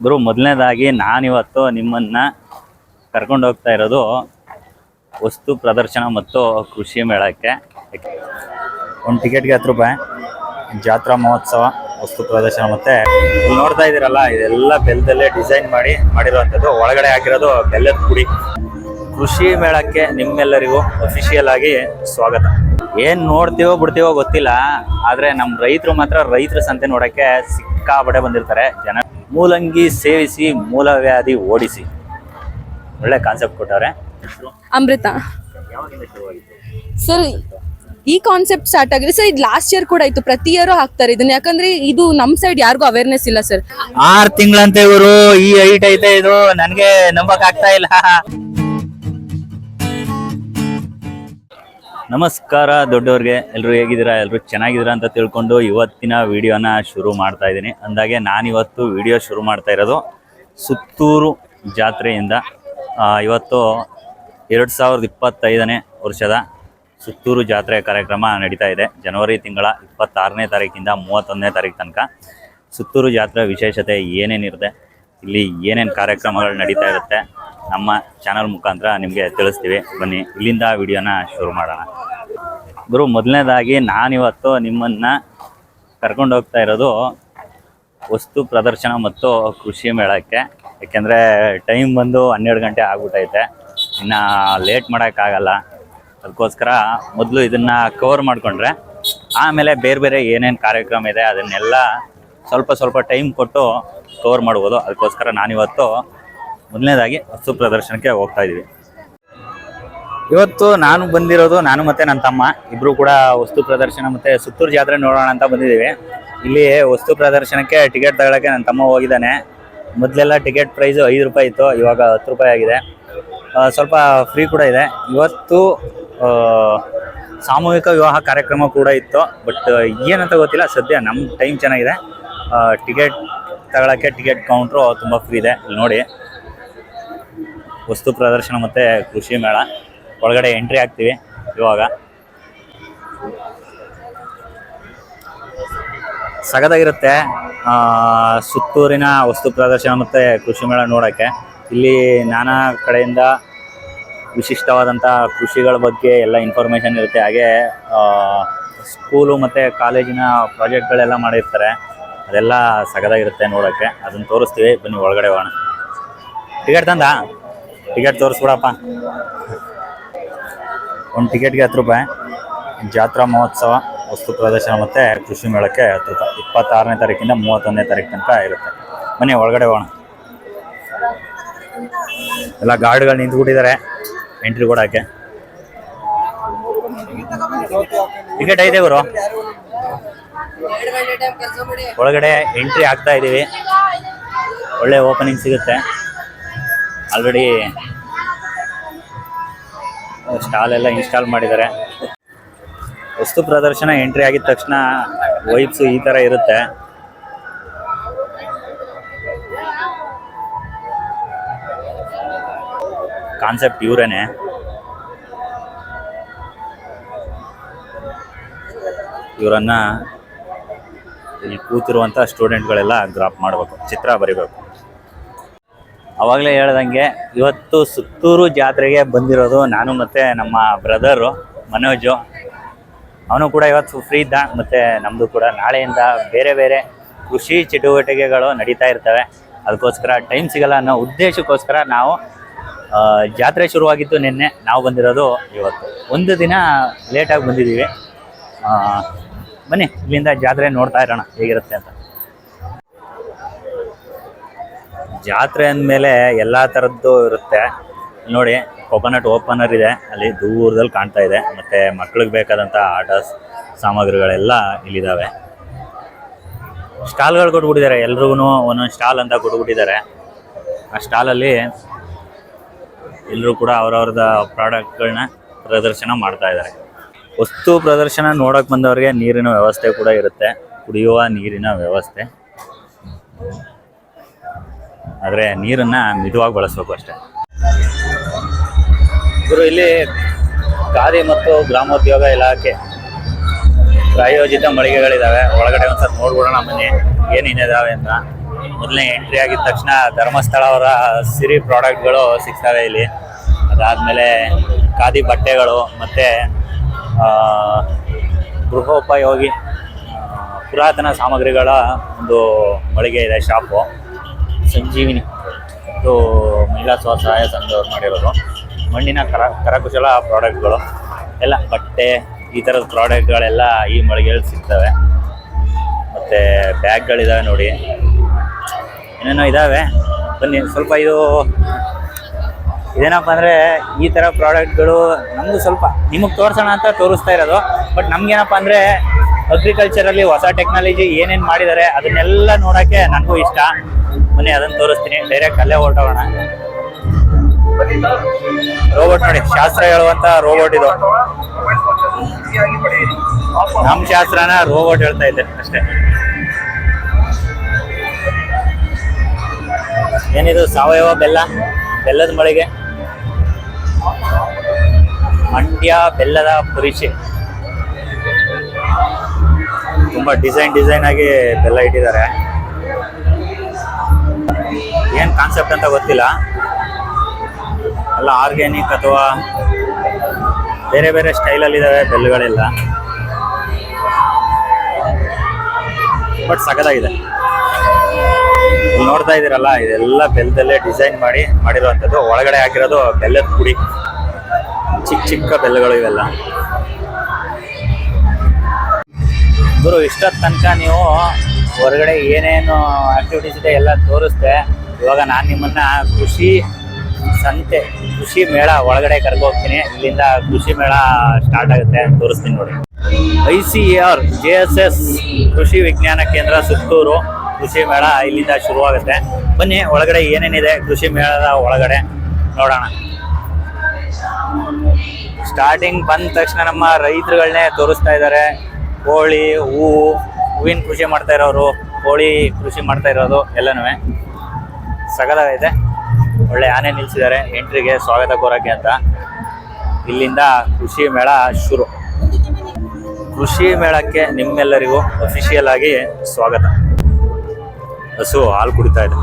ಗುರು, ಮೊದಲನೇದಾಗಿ ನಾನಿವತ್ತು ನಿಮ್ಮನ್ನ ಕರ್ಕೊಂಡು ಹೋಗ್ತಾ ಇರೋದು ವಸ್ತು ಪ್ರದರ್ಶನ ಮತ್ತು ಕೃಷಿ ಮೇಳಕ್ಕೆ. ಒಂದು ಟಿಕೆಟ್ಗೆ 10 ರೂಪಾಯಿ. ಜಾತ್ರಾ ಮಹೋತ್ಸವ, ವಸ್ತು ಪ್ರದರ್ಶನ. ಮತ್ತೆ ಇಲ್ಲಿ ನೋಡ್ತಾ ಇದ್ದೀರಲ್ಲ, ಇದೆಲ್ಲ ಬೆಲ್ಲದಲ್ಲೇ ಡಿಸೈನ್ ಮಾಡಿರುವಂಥದ್ದು. ಒಳಗಡೆ ಹಾಕಿರೋದು ಬೆಲ್ಲದ ಪುಡಿ. ಕೃಷಿ ಮೇಳಕ್ಕೆ ನಿಮ್ಮೆಲ್ಲರಿಗೂ ಅಫಿಷಿಯಲ್ ಆಗಿ ಸ್ವಾಗತ. ಏನ್ ನೋಡ್ತೀವೋ ಬಿಡ್ತೀವೋ ಗೊತ್ತಿಲ್ಲ, ಆದ್ರೆ ನಮ್ಮ ರೈತರು ಮಾತ್ರ ರೈತರ ಸಂತೆ ನೋಡಕ್ಕೆ ಸಿಕ್ಕಾಪಟ್ಟೆ ಬಂದಿರ್ತಾರೆ ಜನ. ಮೂಲಂಗಿ ಸೇವಿಸಿ ಮೂಲವ್ಯಾಧಿ ಓಡಿಸಿ, ಒಳ್ಳೆ ಕಾನ್ಸೆಪ್ಟ್ ಕೊಟ್ಟವ್ರೆ. ಅಮೃತ ಸರ್, ಈ ಕಾನ್ಸೆಪ್ಟ್ ಸ್ಟಾರ್ಟ್ ಆಗಿದೆ ಸರ್. ಇದು ಲಾಸ್ಟ್ ಇಯರ್ ಕೂಡ ಇತ್ತು, ಪ್ರತಿ ಇಯರ್ ಹಾಕ್ತಾರೆ ಇದನ್ನ. ಯಾಕಂದ್ರೆ ಇದು ನಮ್ ಸೈಡ್ ಯಾರಿಗೂ ಅವೇರ್ನೆಸ್ ಇಲ್ಲ ಸರ್. 6 ತಿಂಗಳಂತೆ ಇವರು ಈ ಹೈಟ್ ಐತೆ, ಇದು ನನ್ಗೆ ನಂಬಕ್ ಆಗ್ತಾ ಇಲ್ಲ. ನಮಸ್ಕಾರ ದೊಡ್ಡವ್ರಿಗೆ, ಎಲ್ರು ಹೇಗಿದ್ದೀರಾ? ಎಲ್ರು ಚೆನ್ನಾಗಿದ್ದೀರಾ ಅಂತ ತಿಳ್ಕೊಂಡು ಇವತ್ತಿನ ವಿಡಿಯೋನ ಶುರು ಮಾಡ್ತಾ ಇದ್ದೀನಿ. ಅಂದಾಗೆ ನಾನಿವತ್ತು ವಿಡಿಯೋ ಶುರು ಮಾಡ್ತಾ ಇರೋದು ಸುತ್ತೂರು ಜಾತ್ರೆಯಿಂದ. ಇವತ್ತು 2025ನೇ ವರ್ಷದ ಸುತ್ತೂರು ಜಾತ್ರೆ ಕಾರ್ಯಕ್ರಮ ನಡೀತಾ ಇದೆ. ಜನವರಿ ತಿಂಗಳ 26ನೇ ತಾರೀಕಿಂದ 31ನೇ ತಾರೀಕು ತನಕ ಸುತ್ತೂರು ಜಾತ್ರೆ ವಿಶೇಷತೆ ಏನೇನಿರುತ್ತೆ, ಇಲ್ಲಿ ಏನೇನು ಕಾರ್ಯಕ್ರಮಗಳು ನಡೀತಾ ಇರುತ್ತೆ, ನಮ್ಮ ಚಾನಲ್ ಮುಖಾಂತರ ನಿಮಗೆ ತಿಳಿಸ್ತೀವಿ. ಬನ್ನಿ, ಇಲ್ಲಿಂದ ವಿಡಿಯೋನ ಶುರು ಮಾಡೋಣ. ಗುರು, ಮೊದಲನೇದಾಗಿ ನಾನಿವತ್ತು ನಿಮ್ಮನ್ನ ಕರ್ಕೊಂಡು ಹೋಗ್ತಾ ಇರೋದು ವಸ್ತು ಪ್ರದರ್ಶನ ಮತ್ತು ಕೃಷಿ ಮೇಳಕ್ಕೆ. ಯಾಕೆಂದರೆ ಟೈಮ್ ಬಂದು 12 ಗಂಟೆ ಆಗ್ಬಿಟ್ಟೈತೆ, ಇನ್ನು ಲೇಟ್ ಮಾಡೋಕ್ಕಾಗಲ್ಲ. ಅದಕ್ಕೋಸ್ಕರ ಮೊದಲು ಇದನ್ನು ಕವರ್ ಮಾಡಿಕೊಂಡ್ರೆ ಆಮೇಲೆ ಬೇರೆ ಬೇರೆ ಏನೇನು ಕಾರ್ಯಕ್ರಮ ಇದೆ ಅದನ್ನೆಲ್ಲ ಸ್ವಲ್ಪ ಟೈಮ್ ಕೊಟ್ಟು ಕವರ್ ಮಾಡ್ಬೋದು. ಅದಕ್ಕೋಸ್ಕರ ನಾನಿವತ್ತು ಮೊದಲನೇದಾಗಿ ವಸ್ತು ಪ್ರದರ್ಶನಕ್ಕೆ ಹೋಗ್ತಾ ಇದ್ದೀವಿ. ಇವತ್ತು ನಾನು ಬಂದಿರೋದು, ನಾನು ಮತ್ತು ನನ್ನ ತಮ್ಮ ಇಬ್ಬರು ಕೂಡ ವಸ್ತು ಪ್ರದರ್ಶನ ಮತ್ತು ಸುತ್ತೂರು ಜಾತ್ರೆ ನೋಡೋಣ ಅಂತ ಬಂದಿದ್ದೀವಿ. ಇಲ್ಲಿ ವಸ್ತು ಪ್ರದರ್ಶನಕ್ಕೆ ಟಿಕೆಟ್ ತಗೊಳ್ಳೋಕ್ಕೆ ನನ್ನ ತಮ್ಮ ಹೋಗಿದ್ದಾನೆ. ಮೊದಲೆಲ್ಲ ಟಿಕೆಟ್ ಪ್ರೈಸು 5 ರೂಪಾಯಿ ಇತ್ತು, ಇವಾಗ 10 ರೂಪಾಯಿ ಆಗಿದೆ. ಸ್ವಲ್ಪ ಫ್ರೀ ಕೂಡ ಇದೆ. ಇವತ್ತು ಸಾಮೂಹಿಕ ವಿವಾಹ ಕಾರ್ಯಕ್ರಮ ಕೂಡ ಇತ್ತು, ಬಟ್ ಏನಂತ ಗೊತ್ತಿಲ್ಲ. ಸದ್ಯ ನಮ್ಮ ಟೈಮ್ ಚೆನ್ನಾಗಿದೆ. ಟಿಕೆಟ್ ತಗೊಳ್ಳೋಕ್ಕೆ ಟಿಕೆಟ್ ಕೌಂಟ್ರು ತುಂಬ ಫ್ರೀ ಇದೆ. ಇಲ್ಲಿ ನೋಡಿ, ವಸ್ತು ಪ್ರದರ್ಶನ ಮತ್ತು ಕೃಷಿ ಮೇಳ. ಒಳಗಡೆ ಎಂಟ್ರಿ ಆಗ್ತೀವಿ ಇವಾಗ. ಸಗದಾಗಿರುತ್ತೆ ಸುತ್ತೂರಿನ ವಸ್ತು ಪ್ರದರ್ಶನ ಮತ್ತು ಕೃಷಿ ಮೇಳ ನೋಡೋಕ್ಕೆ. ಇಲ್ಲಿ ನಾನಾ ಕಡೆಯಿಂದ ವಿಶಿಷ್ಟವಾದಂಥ ಕೃಷಿಗಳ ಬಗ್ಗೆ ಎಲ್ಲ ಇನ್ಫಾರ್ಮೇಷನ್ ಇರುತ್ತೆ. ಹಾಗೆ ಸ್ಕೂಲು ಮತ್ತು ಕಾಲೇಜಿನ ಪ್ರಾಜೆಕ್ಟ್ಗಳೆಲ್ಲ ಮಾಡಿರ್ತಾರೆ, ಅದೆಲ್ಲ ಸಗದಾಗಿರುತ್ತೆ ನೋಡೋಕ್ಕೆ. ಅದನ್ನು ತೋರಿಸ್ತೀವಿ, ಬನ್ನಿ ಒಳಗಡೆ ಹೋಗೋಣ. ಟಿಕೆಟ್ ತಂದ? ಟಿಕೆಟ್ ತೋರಿಸ್ಬಿಡಪ್ಪ. ಒಂದು ಟಿಕೆಟ್ಗೆ 10 ರೂಪಾಯಿ. ಜಾತ್ರಾ ಮಹೋತ್ಸವ, ವಸ್ತು ಪ್ರದರ್ಶನ ಮತ್ತು ಕೃಷಿ ಮೇಳಕ್ಕೆ 10 ರೂಪಾಯಿ. 26ನೇ ತಾರೀಕಿಂದ 31ನೇ ತಾರೀಕು ತನಕ ಇರುತ್ತೆ. ಬನ್ನಿ ಒಳಗಡೆ ಹೋಗೋಣ. ಎಲ್ಲ ಗಾರ್ಡ್ಗಳು ನಿಂತ್ಬಿಟ್ಟಿದ್ದಾರೆ ಎಂಟ್ರಿ ಕೊಡೋಕ್ಕೆ. ಟಿಕೆಟ್ ಐತೆ ಗುರು. ಒಳಗಡೆ ಎಂಟ್ರಿ ಆಗ್ತಾ ಇದ್ದೀವಿ. ಒಳ್ಳೆ ಓಪನಿಂಗ್ ಸಿಗುತ್ತೆ. ಆಲ್ರೆಡಿ ಸ್ಟಾಲ್ ಎಲ್ಲ ಇನ್ಸ್ಟಾಲ್ ಮಾಡಿದ್ದಾರೆ. ವಸ್ತು ಪ್ರದರ್ಶನ ಎಂಟ್ರಿ ಆಗಿದ ತಕ್ಷಣ ವೈಬ್ಸು ಈ ಥರ ಇರುತ್ತೆ. ಕಾನ್ಸೆಪ್ಟ್ ಇವರೇನೆ. ಇವರನ್ನ ಇಲ್ಲಿ ಕೂತಿರುವಂಥ ಸ್ಟೂಡೆಂಟ್ಗಳೆಲ್ಲ ಗ್ರಾಪ್ ಮಾಡಬೇಕು, ಚಿತ್ರ ಬರಿಬೇಕು. ಅವಾಗಲೇ ಹೇಳ್ದಂಗೆ ಇವತ್ತು ಸುತ್ತೂರು ಜಾತ್ರೆಗೆ ಬಂದಿರೋದು ನಾನು ಮತ್ತು ನಮ್ಮ ಬ್ರದರು ಮನೋಜು. ಅವನು ಕೂಡ ಇವತ್ತು ಫ್ರೀ ಇದ್ದ. ಮತ್ತು ನಮ್ಮದು ಕೂಡ ನಾಳೆಯಿಂದ ಬೇರೆ ಬೇರೆ ಕೃಷಿ ಚಟುವಟಿಕೆಗಳು ನಡೀತಾ ಇರ್ತವೆ. ಅದಕ್ಕೋಸ್ಕರ ಟೈಮ್ ಸಿಗಲ್ಲ ಅನ್ನೋ ಉದ್ದೇಶಕ್ಕೋಸ್ಕರ ನಾವು ಜಾತ್ರೆ ಶುರುವಾಗಿದ್ದು ನಿನ್ನೆ, ನಾವು ಬಂದಿರೋದು ಇವತ್ತು. ಒಂದು ದಿನ ಲೇಟಾಗಿ ಬಂದಿದ್ದೀವಿ. ಬನ್ನಿ ಇಲ್ಲಿಂದ ಜಾತ್ರೆ ನೋಡ್ತಾ ಇರೋಣ ಹೇಗಿರುತ್ತೆ ಅಂತ. ಜಾತ್ರೆ ಅಂದಮೇಲೆ ಎಲ್ಲ ಥರದ್ದು ಇರುತ್ತೆ. ನೋಡಿ, ಕೊಕೊನಟ್ ಓಪನರ್ ಇದೆ, ಅಲ್ಲಿ ದೂರದಲ್ಲಿ ಕಾಣ್ತಾ ಇದೆ. ಮತ್ತು ಮಕ್ಳಿಗೆ ಬೇಕಾದಂಥ ಆಟ ಸಾಮಗ್ರಿಗಳೆಲ್ಲ ಇಲ್ಲಿದ್ದಾವೆ. ಸ್ಟಾಲ್ಗಳು ಕೊಟ್ಬಿಟ್ಟಿದ್ದಾರೆ, ಎಲ್ರಿಗೂ ಒಂದೊಂದು ಸ್ಟಾಲ್ ಅಂತ ಕೊಟ್ಬಿಟ್ಟಿದ್ದಾರೆ. ಆ ಸ್ಟಾಲಲ್ಲಿ ಎಲ್ಲರೂ ಕೂಡ ಅವ್ರವ್ರದ ಪ್ರಾಡಕ್ಟ್ಗಳನ್ನ ಪ್ರದರ್ಶನ ಮಾಡ್ತಾ ಇದ್ದಾರೆ. ವಸ್ತು ಪ್ರದರ್ಶನ ನೋಡೋಕೆ ಬಂದವ್ರಿಗೆ ನೀರಿನ ವ್ಯವಸ್ಥೆ ಕೂಡ ಇರುತ್ತೆ, ಕುಡಿಯುವ ನೀರಿನ ವ್ಯವಸ್ಥೆ. ಆದರೆ ನೀರನ್ನು ಮಿತವಾಗಿ ಬಳಸಬೇಕು ಅಷ್ಟೇ. ಇವರು ಇಲ್ಲಿ ಖಾದಿ ಮತ್ತು ಗ್ರಾಮೋದ್ಯೋಗ ಇಲಾಖೆ ಪ್ರಾಯೋಜಿತ ಮಳಿಗೆಗಳಿದ್ದಾವೆ. ಒಳಗಡೆ ಒಂದ್ಸಲ ನೋಡ್ಬಿಡೋಣ ಬನ್ನಿ ಏನೇನಿದಾವೆ ಅಂತ. ಮೊದಲನೇ ಎಂಟ್ರಿ ಆಗಿದ ತಕ್ಷಣ ಧರ್ಮಸ್ಥಳ ಅವರ ಸಿರಿ ಪ್ರಾಡಕ್ಟ್ಗಳು ಸಿಗ್ತವೆ ಇಲ್ಲಿ. ಅದಾದಮೇಲೆ ಖಾದಿ ಬಟ್ಟೆಗಳು ಮತ್ತು ಗೃಹೋಪಯೋಗಿ ಪುರಾತನ ಸಾಮಗ್ರಿಗಳ ಒಂದು ಮಳಿಗೆ ಇದೆ, ಶಾಪು. ಸಂಜೀವಿನಿ, ಇದು ಮಹಿಳಾ ಸ್ವಸಹಾಯ ಸಂಘದವ್ರು ಮಾಡಿರೋದು. ಮಣ್ಣಿನ ಕರಕುಶಲ ಪ್ರಾಡಕ್ಟ್ಗಳು ಎಲ್ಲ, ಬಟ್ಟೆ ಈ ಥರದ ಪ್ರಾಡಕ್ಟ್ಗಳೆಲ್ಲ ಈ ಮಳಿಗೆಯಲ್ಲಿ ಸಿಗ್ತವೆ. ಮತ್ತು ಬ್ಯಾಗ್ಗಳಿದ್ದಾವೆ ನೋಡಿ, ಏನೇನೋ ಇದ್ದಾವೆ. ಬನ್ನಿ ಸ್ವಲ್ಪ ಇದೇನಪ್ಪ ಅಂದರೆ ಈ ಥರ ಪ್ರಾಡಕ್ಟ್ಗಳು ನಮಗೂ ಸ್ವಲ್ಪ ನಿಮಗೆ ತೋರಿಸೋಣ ಅಂತ ತೋರಿಸ್ತಾ ಇರೋದು. ಬಟ್ ನಮಗೇನಪ್ಪ ಅಂದರೆ ಅಗ್ರಿಕಲ್ಚರಲ್ಲಿ ಹೊಸ ಟೆಕ್ನಾಲಜಿ ಏನೇನು ಮಾಡಿದ್ದಾರೆ ಅದನ್ನೆಲ್ಲ ನೋಡೋಕ್ಕೆ ನನಗೂ ಇಷ್ಟ. ಬನ್ನಿ ಅದನ್ನು ತೋರಿಸ್ತೀನಿ. ಡೈರೆಕ್ಟ್ ಅಲ್ಲೇ ಹೊರಟೋಗೋಣ. ರೋಬೋಟ್ ನೋಡಿ, ಶಾಸ್ತ್ರ ಹೇಳುವಂಥ ರೋಬೋಟ್ ಇದು. ನಮ್ಮ ಶಾಸ್ತ್ರನ ರೋಬೋಟ್ ಹೇಳ್ತಾ ಇದ್ದೆ ಅಷ್ಟೇ. ಏನಿದು ಸಾವಯವ ಬೆಲ್ಲದ ಮಳಿಗೆ, ಮಂಡ್ಯ ಬೆಲ್ಲದ ಪರಿಚಯ. ತುಂಬಾ ಡಿಸೈನ್ ಆಗಿ ಬೆಲ್ಲ ಇಟ್ಟಿದ್ದಾರೆ. ಏನ್ ಕಾನ್ಸೆಪ್ಟ್ ಅಂತ ಗೊತ್ತಿಲ್ಲ, ಎಲ್ಲ ಆರ್ಗ್ಯಾನಿಕ್ ಅಥವಾ ಬೇರೆ ಬೇರೆ ಸ್ಟೈಲಲ್ಲಿ ಇದಾವೆ ಬೆಲ್ಲಗಳೆಲ್ಲ. ಬಟ್ ಸಖತ್ತಾಗಿದೆ. ಇಲ್ಲಿ ನೋಡ್ತಾ ಇದ್ದೀರಲ್ಲ, ಇದೆಲ್ಲ ಬೆಲ್ಲದಲ್ಲೇ ಡಿಸೈನ್ ಮಾಡಿರುವಂಥದ್ದು. ಒಳಗಡೆ ಹಾಕಿರೋದು ಬೆಲ್ಲದ ಪುಡಿ, ಚಿಕ್ಕ ಬೆಲ್ಲಗಳು ಇವೆಲ್ಲ. ಗುರು, ಇಷ್ಟೊತ್ತು ತನಕ ನೀವು ಹೊರಗಡೆ ಏನೇನು ಆಕ್ಟಿವಿಟೀಸ್ ಇದೆ ಎಲ್ಲ ತೋರಿಸ್ದೆ. ಇವಾಗ ನಾನು ನಿಮ್ಮನ್ನ ಕೃಷಿ ಸಂತೆ, ಕೃಷಿ ಮೇಳ ಒಳಗಡೆ ಕರ್ಕೊ ಹೋಗ್ತೀನಿ. ಇಲ್ಲಿಂದ ಕೃಷಿ ಮೇಳ ಸ್ಟಾರ್ಟ್ ಆಗುತ್ತೆ, ತೋರಿಸ್ತೀನಿ ನೋಡಿ. ICAR JSS ಕೃಷಿ ವಿಜ್ಞಾನ ಕೇಂದ್ರ ಸುತ್ತೂರು ಕೃಷಿ ಮೇಳ ಇಲ್ಲಿಂದ ಶುರುವಾಗುತ್ತೆ. ಬನ್ನಿ ಒಳಗಡೆ ಏನೇನಿದೆ ಕೃಷಿ ಮೇಳದ ಒಳಗಡೆ ನೋಡೋಣ. ಸ್ಟಾರ್ಟಿಂಗ್ ಬಂದ ತಕ್ಷಣ ನಮ್ಮ ರೈತರುಗಳನ್ನೇ ತೋರಿಸ್ತಾ ಇದ್ದಾರೆ. ಕೋಳಿ, ಹೂವಿನ ಕೃಷಿ ಮಾಡ್ತಾ ಇರೋರು, ಕೋಳಿ ಕೃಷಿ ಮಾಡ್ತಾ ಇರೋದು ಎಲ್ಲನೂ ಸಗದಾಗಿದೆ. ಒಳ್ಳೆ ಆನೆ ನಿಲ್ಲಿಸಿದ್ದಾರೆ ಎಂಟ್ರಿಗೆ ಸ್ವಾಗತ ಕೋರಕ್ಕೆ ಅಂತ. ಇಲ್ಲಿಂದ ಕೃಷಿ ಮೇಳ ಶುರು. ಕೃಷಿ ಮೇಳಕ್ಕೆ ನಿಮ್ಮೆಲ್ಲರಿಗೂ ಅಫಿಷಿಯಲ್ ಆಗಿ ಸ್ವಾಗತ. ಹಸು ಹಾಲು ಕುಡಿತಾ ಇದೆ.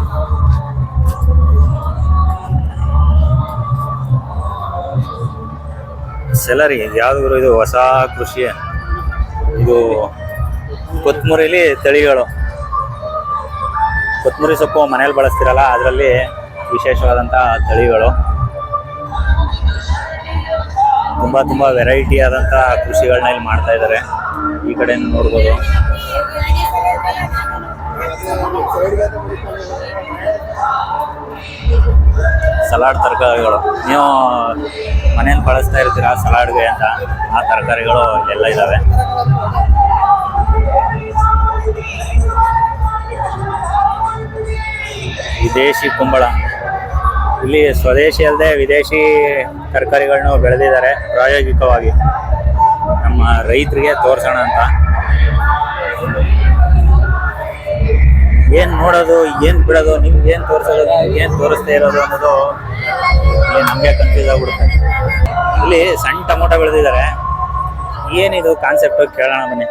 ಸೆಲರಿ ಯಾವ್ದು ಇದು ಹೊಸ ಕೃಷಿ, ಇದು ಕೊತ್ತಂಬರಿಲಿ ತಳಿಗಳು. ಕೊತ್ತಂಬರಿ ಸೊಪ್ಪು ಮನೇಲಿ ಬಳಸ್ತಿರಲ್ಲ, ಅದರಲ್ಲಿ ವಿಶೇಷವಾದಂಥ ತಳಿಗಳು. ತುಂಬ ವೆರೈಟಿ ಆದಂಥ ಕೃಷಿಗಳನ್ನ ಇಲ್ಲಿ ಮಾಡ್ತಾ ಇದ್ದಾರೆ. ಈ ಕಡೆ ನೋಡ್ಬೋದು. ಸಲಾಡ್ ತರಕಾರಿಗಳು, ನೀವು ಮನೇಲಿ ಬಳಸ್ತಾ ಇರ್ತೀರಾ ಸಲಾಡ್ಗೆ ಅಂತ, ಆ ತರಕಾರಿಗಳು ಎಲ್ಲ ಇದ್ದಾವೆ. ವಿದೇಶಿ ಕುಂಬಳ, ಇಲ್ಲಿ ಸ್ವದೇಶಿ ಅಲ್ಲದೆ ವಿದೇಶಿ ತರಕಾರಿಗಳನ್ನ ಬೆಳೆದಿದ್ದಾರೆ ಪ್ರಾಯೋಗಿಕವಾಗಿ, ನಮ್ಮ ರೈತರಿಗೆ ತೋರಿಸೋಣ ಅಂತ. ಏನು ನೋಡೋದು, ಏನು ಬಿಡೋದು, ನಿಮ್ಗೆ ಏನು ತೋರಿಸೋದು, ಏನು ತೋರಿಸ್ತಾ ಇರೋದು ಅನ್ನೋದು ಇಲ್ಲಿ ನಮಗೆ ಕನ್ಫ್ಯೂಸ್ ಆಗ್ಬಿಡುತ್ತೆ. ಇಲ್ಲಿ ಸಣ್ಣ ಟೊಮೊಟೊ ಬೆಳೆದಿದ್ದಾರೆ. ಏನಿದು ಕಾನ್ಸೆಪ್ಟ್ ಕೇಳೋಣ ಬನ್ನಿ.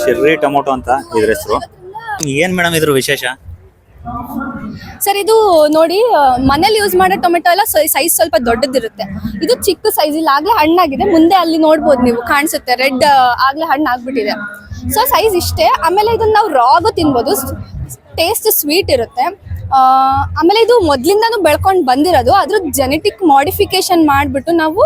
ಚೆರ್ರಿ ಟೊಮೊಟೊ ಅಂತ ಇದ್ರ ಹೆಸರು. ಏನು ಮೇಡಮ್ ಇದ್ರ ವಿಶೇಷ? ಸರ್, ಇದು ನೋಡಿ, ಮನೇಲಿ ಯೂಸ್ ಮಾಡೋ ಟೊಮೆಟೊ ಎಲ್ಲ ಸೈಜ್ ಸ್ವಲ್ಪ ದೊಡ್ಡದಿರುತ್ತೆ. ಇದು ಚಿಕ್ಕ ಸೈಜ್. ಇಲ್ಲಿ ಆಗ್ಲೇ ಹಣ್ಣಾಗಿದೆ, ಮುಂದೆ ಅಲ್ಲಿ ನೋಡ್ಬೋದು ನೀವು, ಕಾಣಿಸುತ್ತೆ ರೆಡ್ ಆಗ್ಲೇ ಹಣ್ಣು ಆಗ್ಬಿಟ್ಟಿದೆ. ಸೊ ಸೈಜ್ ಇಷ್ಟೇ. ಆಮೇಲೆ ಇದನ್ನ ನಾವು ರಾಗು ತಿನ್ಬೋದು, ಟೇಸ್ಟ್ ಸ್ವೀಟ್ ಇರುತ್ತೆ. ಆಮೇಲೆ ಇದು ಮೊದ್ಲಿಂದಾನು ಬೆಳ್ಕೊಂಡು ಬಂದಿರೋದು. ಅದ್ರ ಜೆನೆಟಿಕ್ ಮಾಡಿಫಿಕೇಶನ್ ಮಾಡಿಬಿಟ್ಟು ನಾವು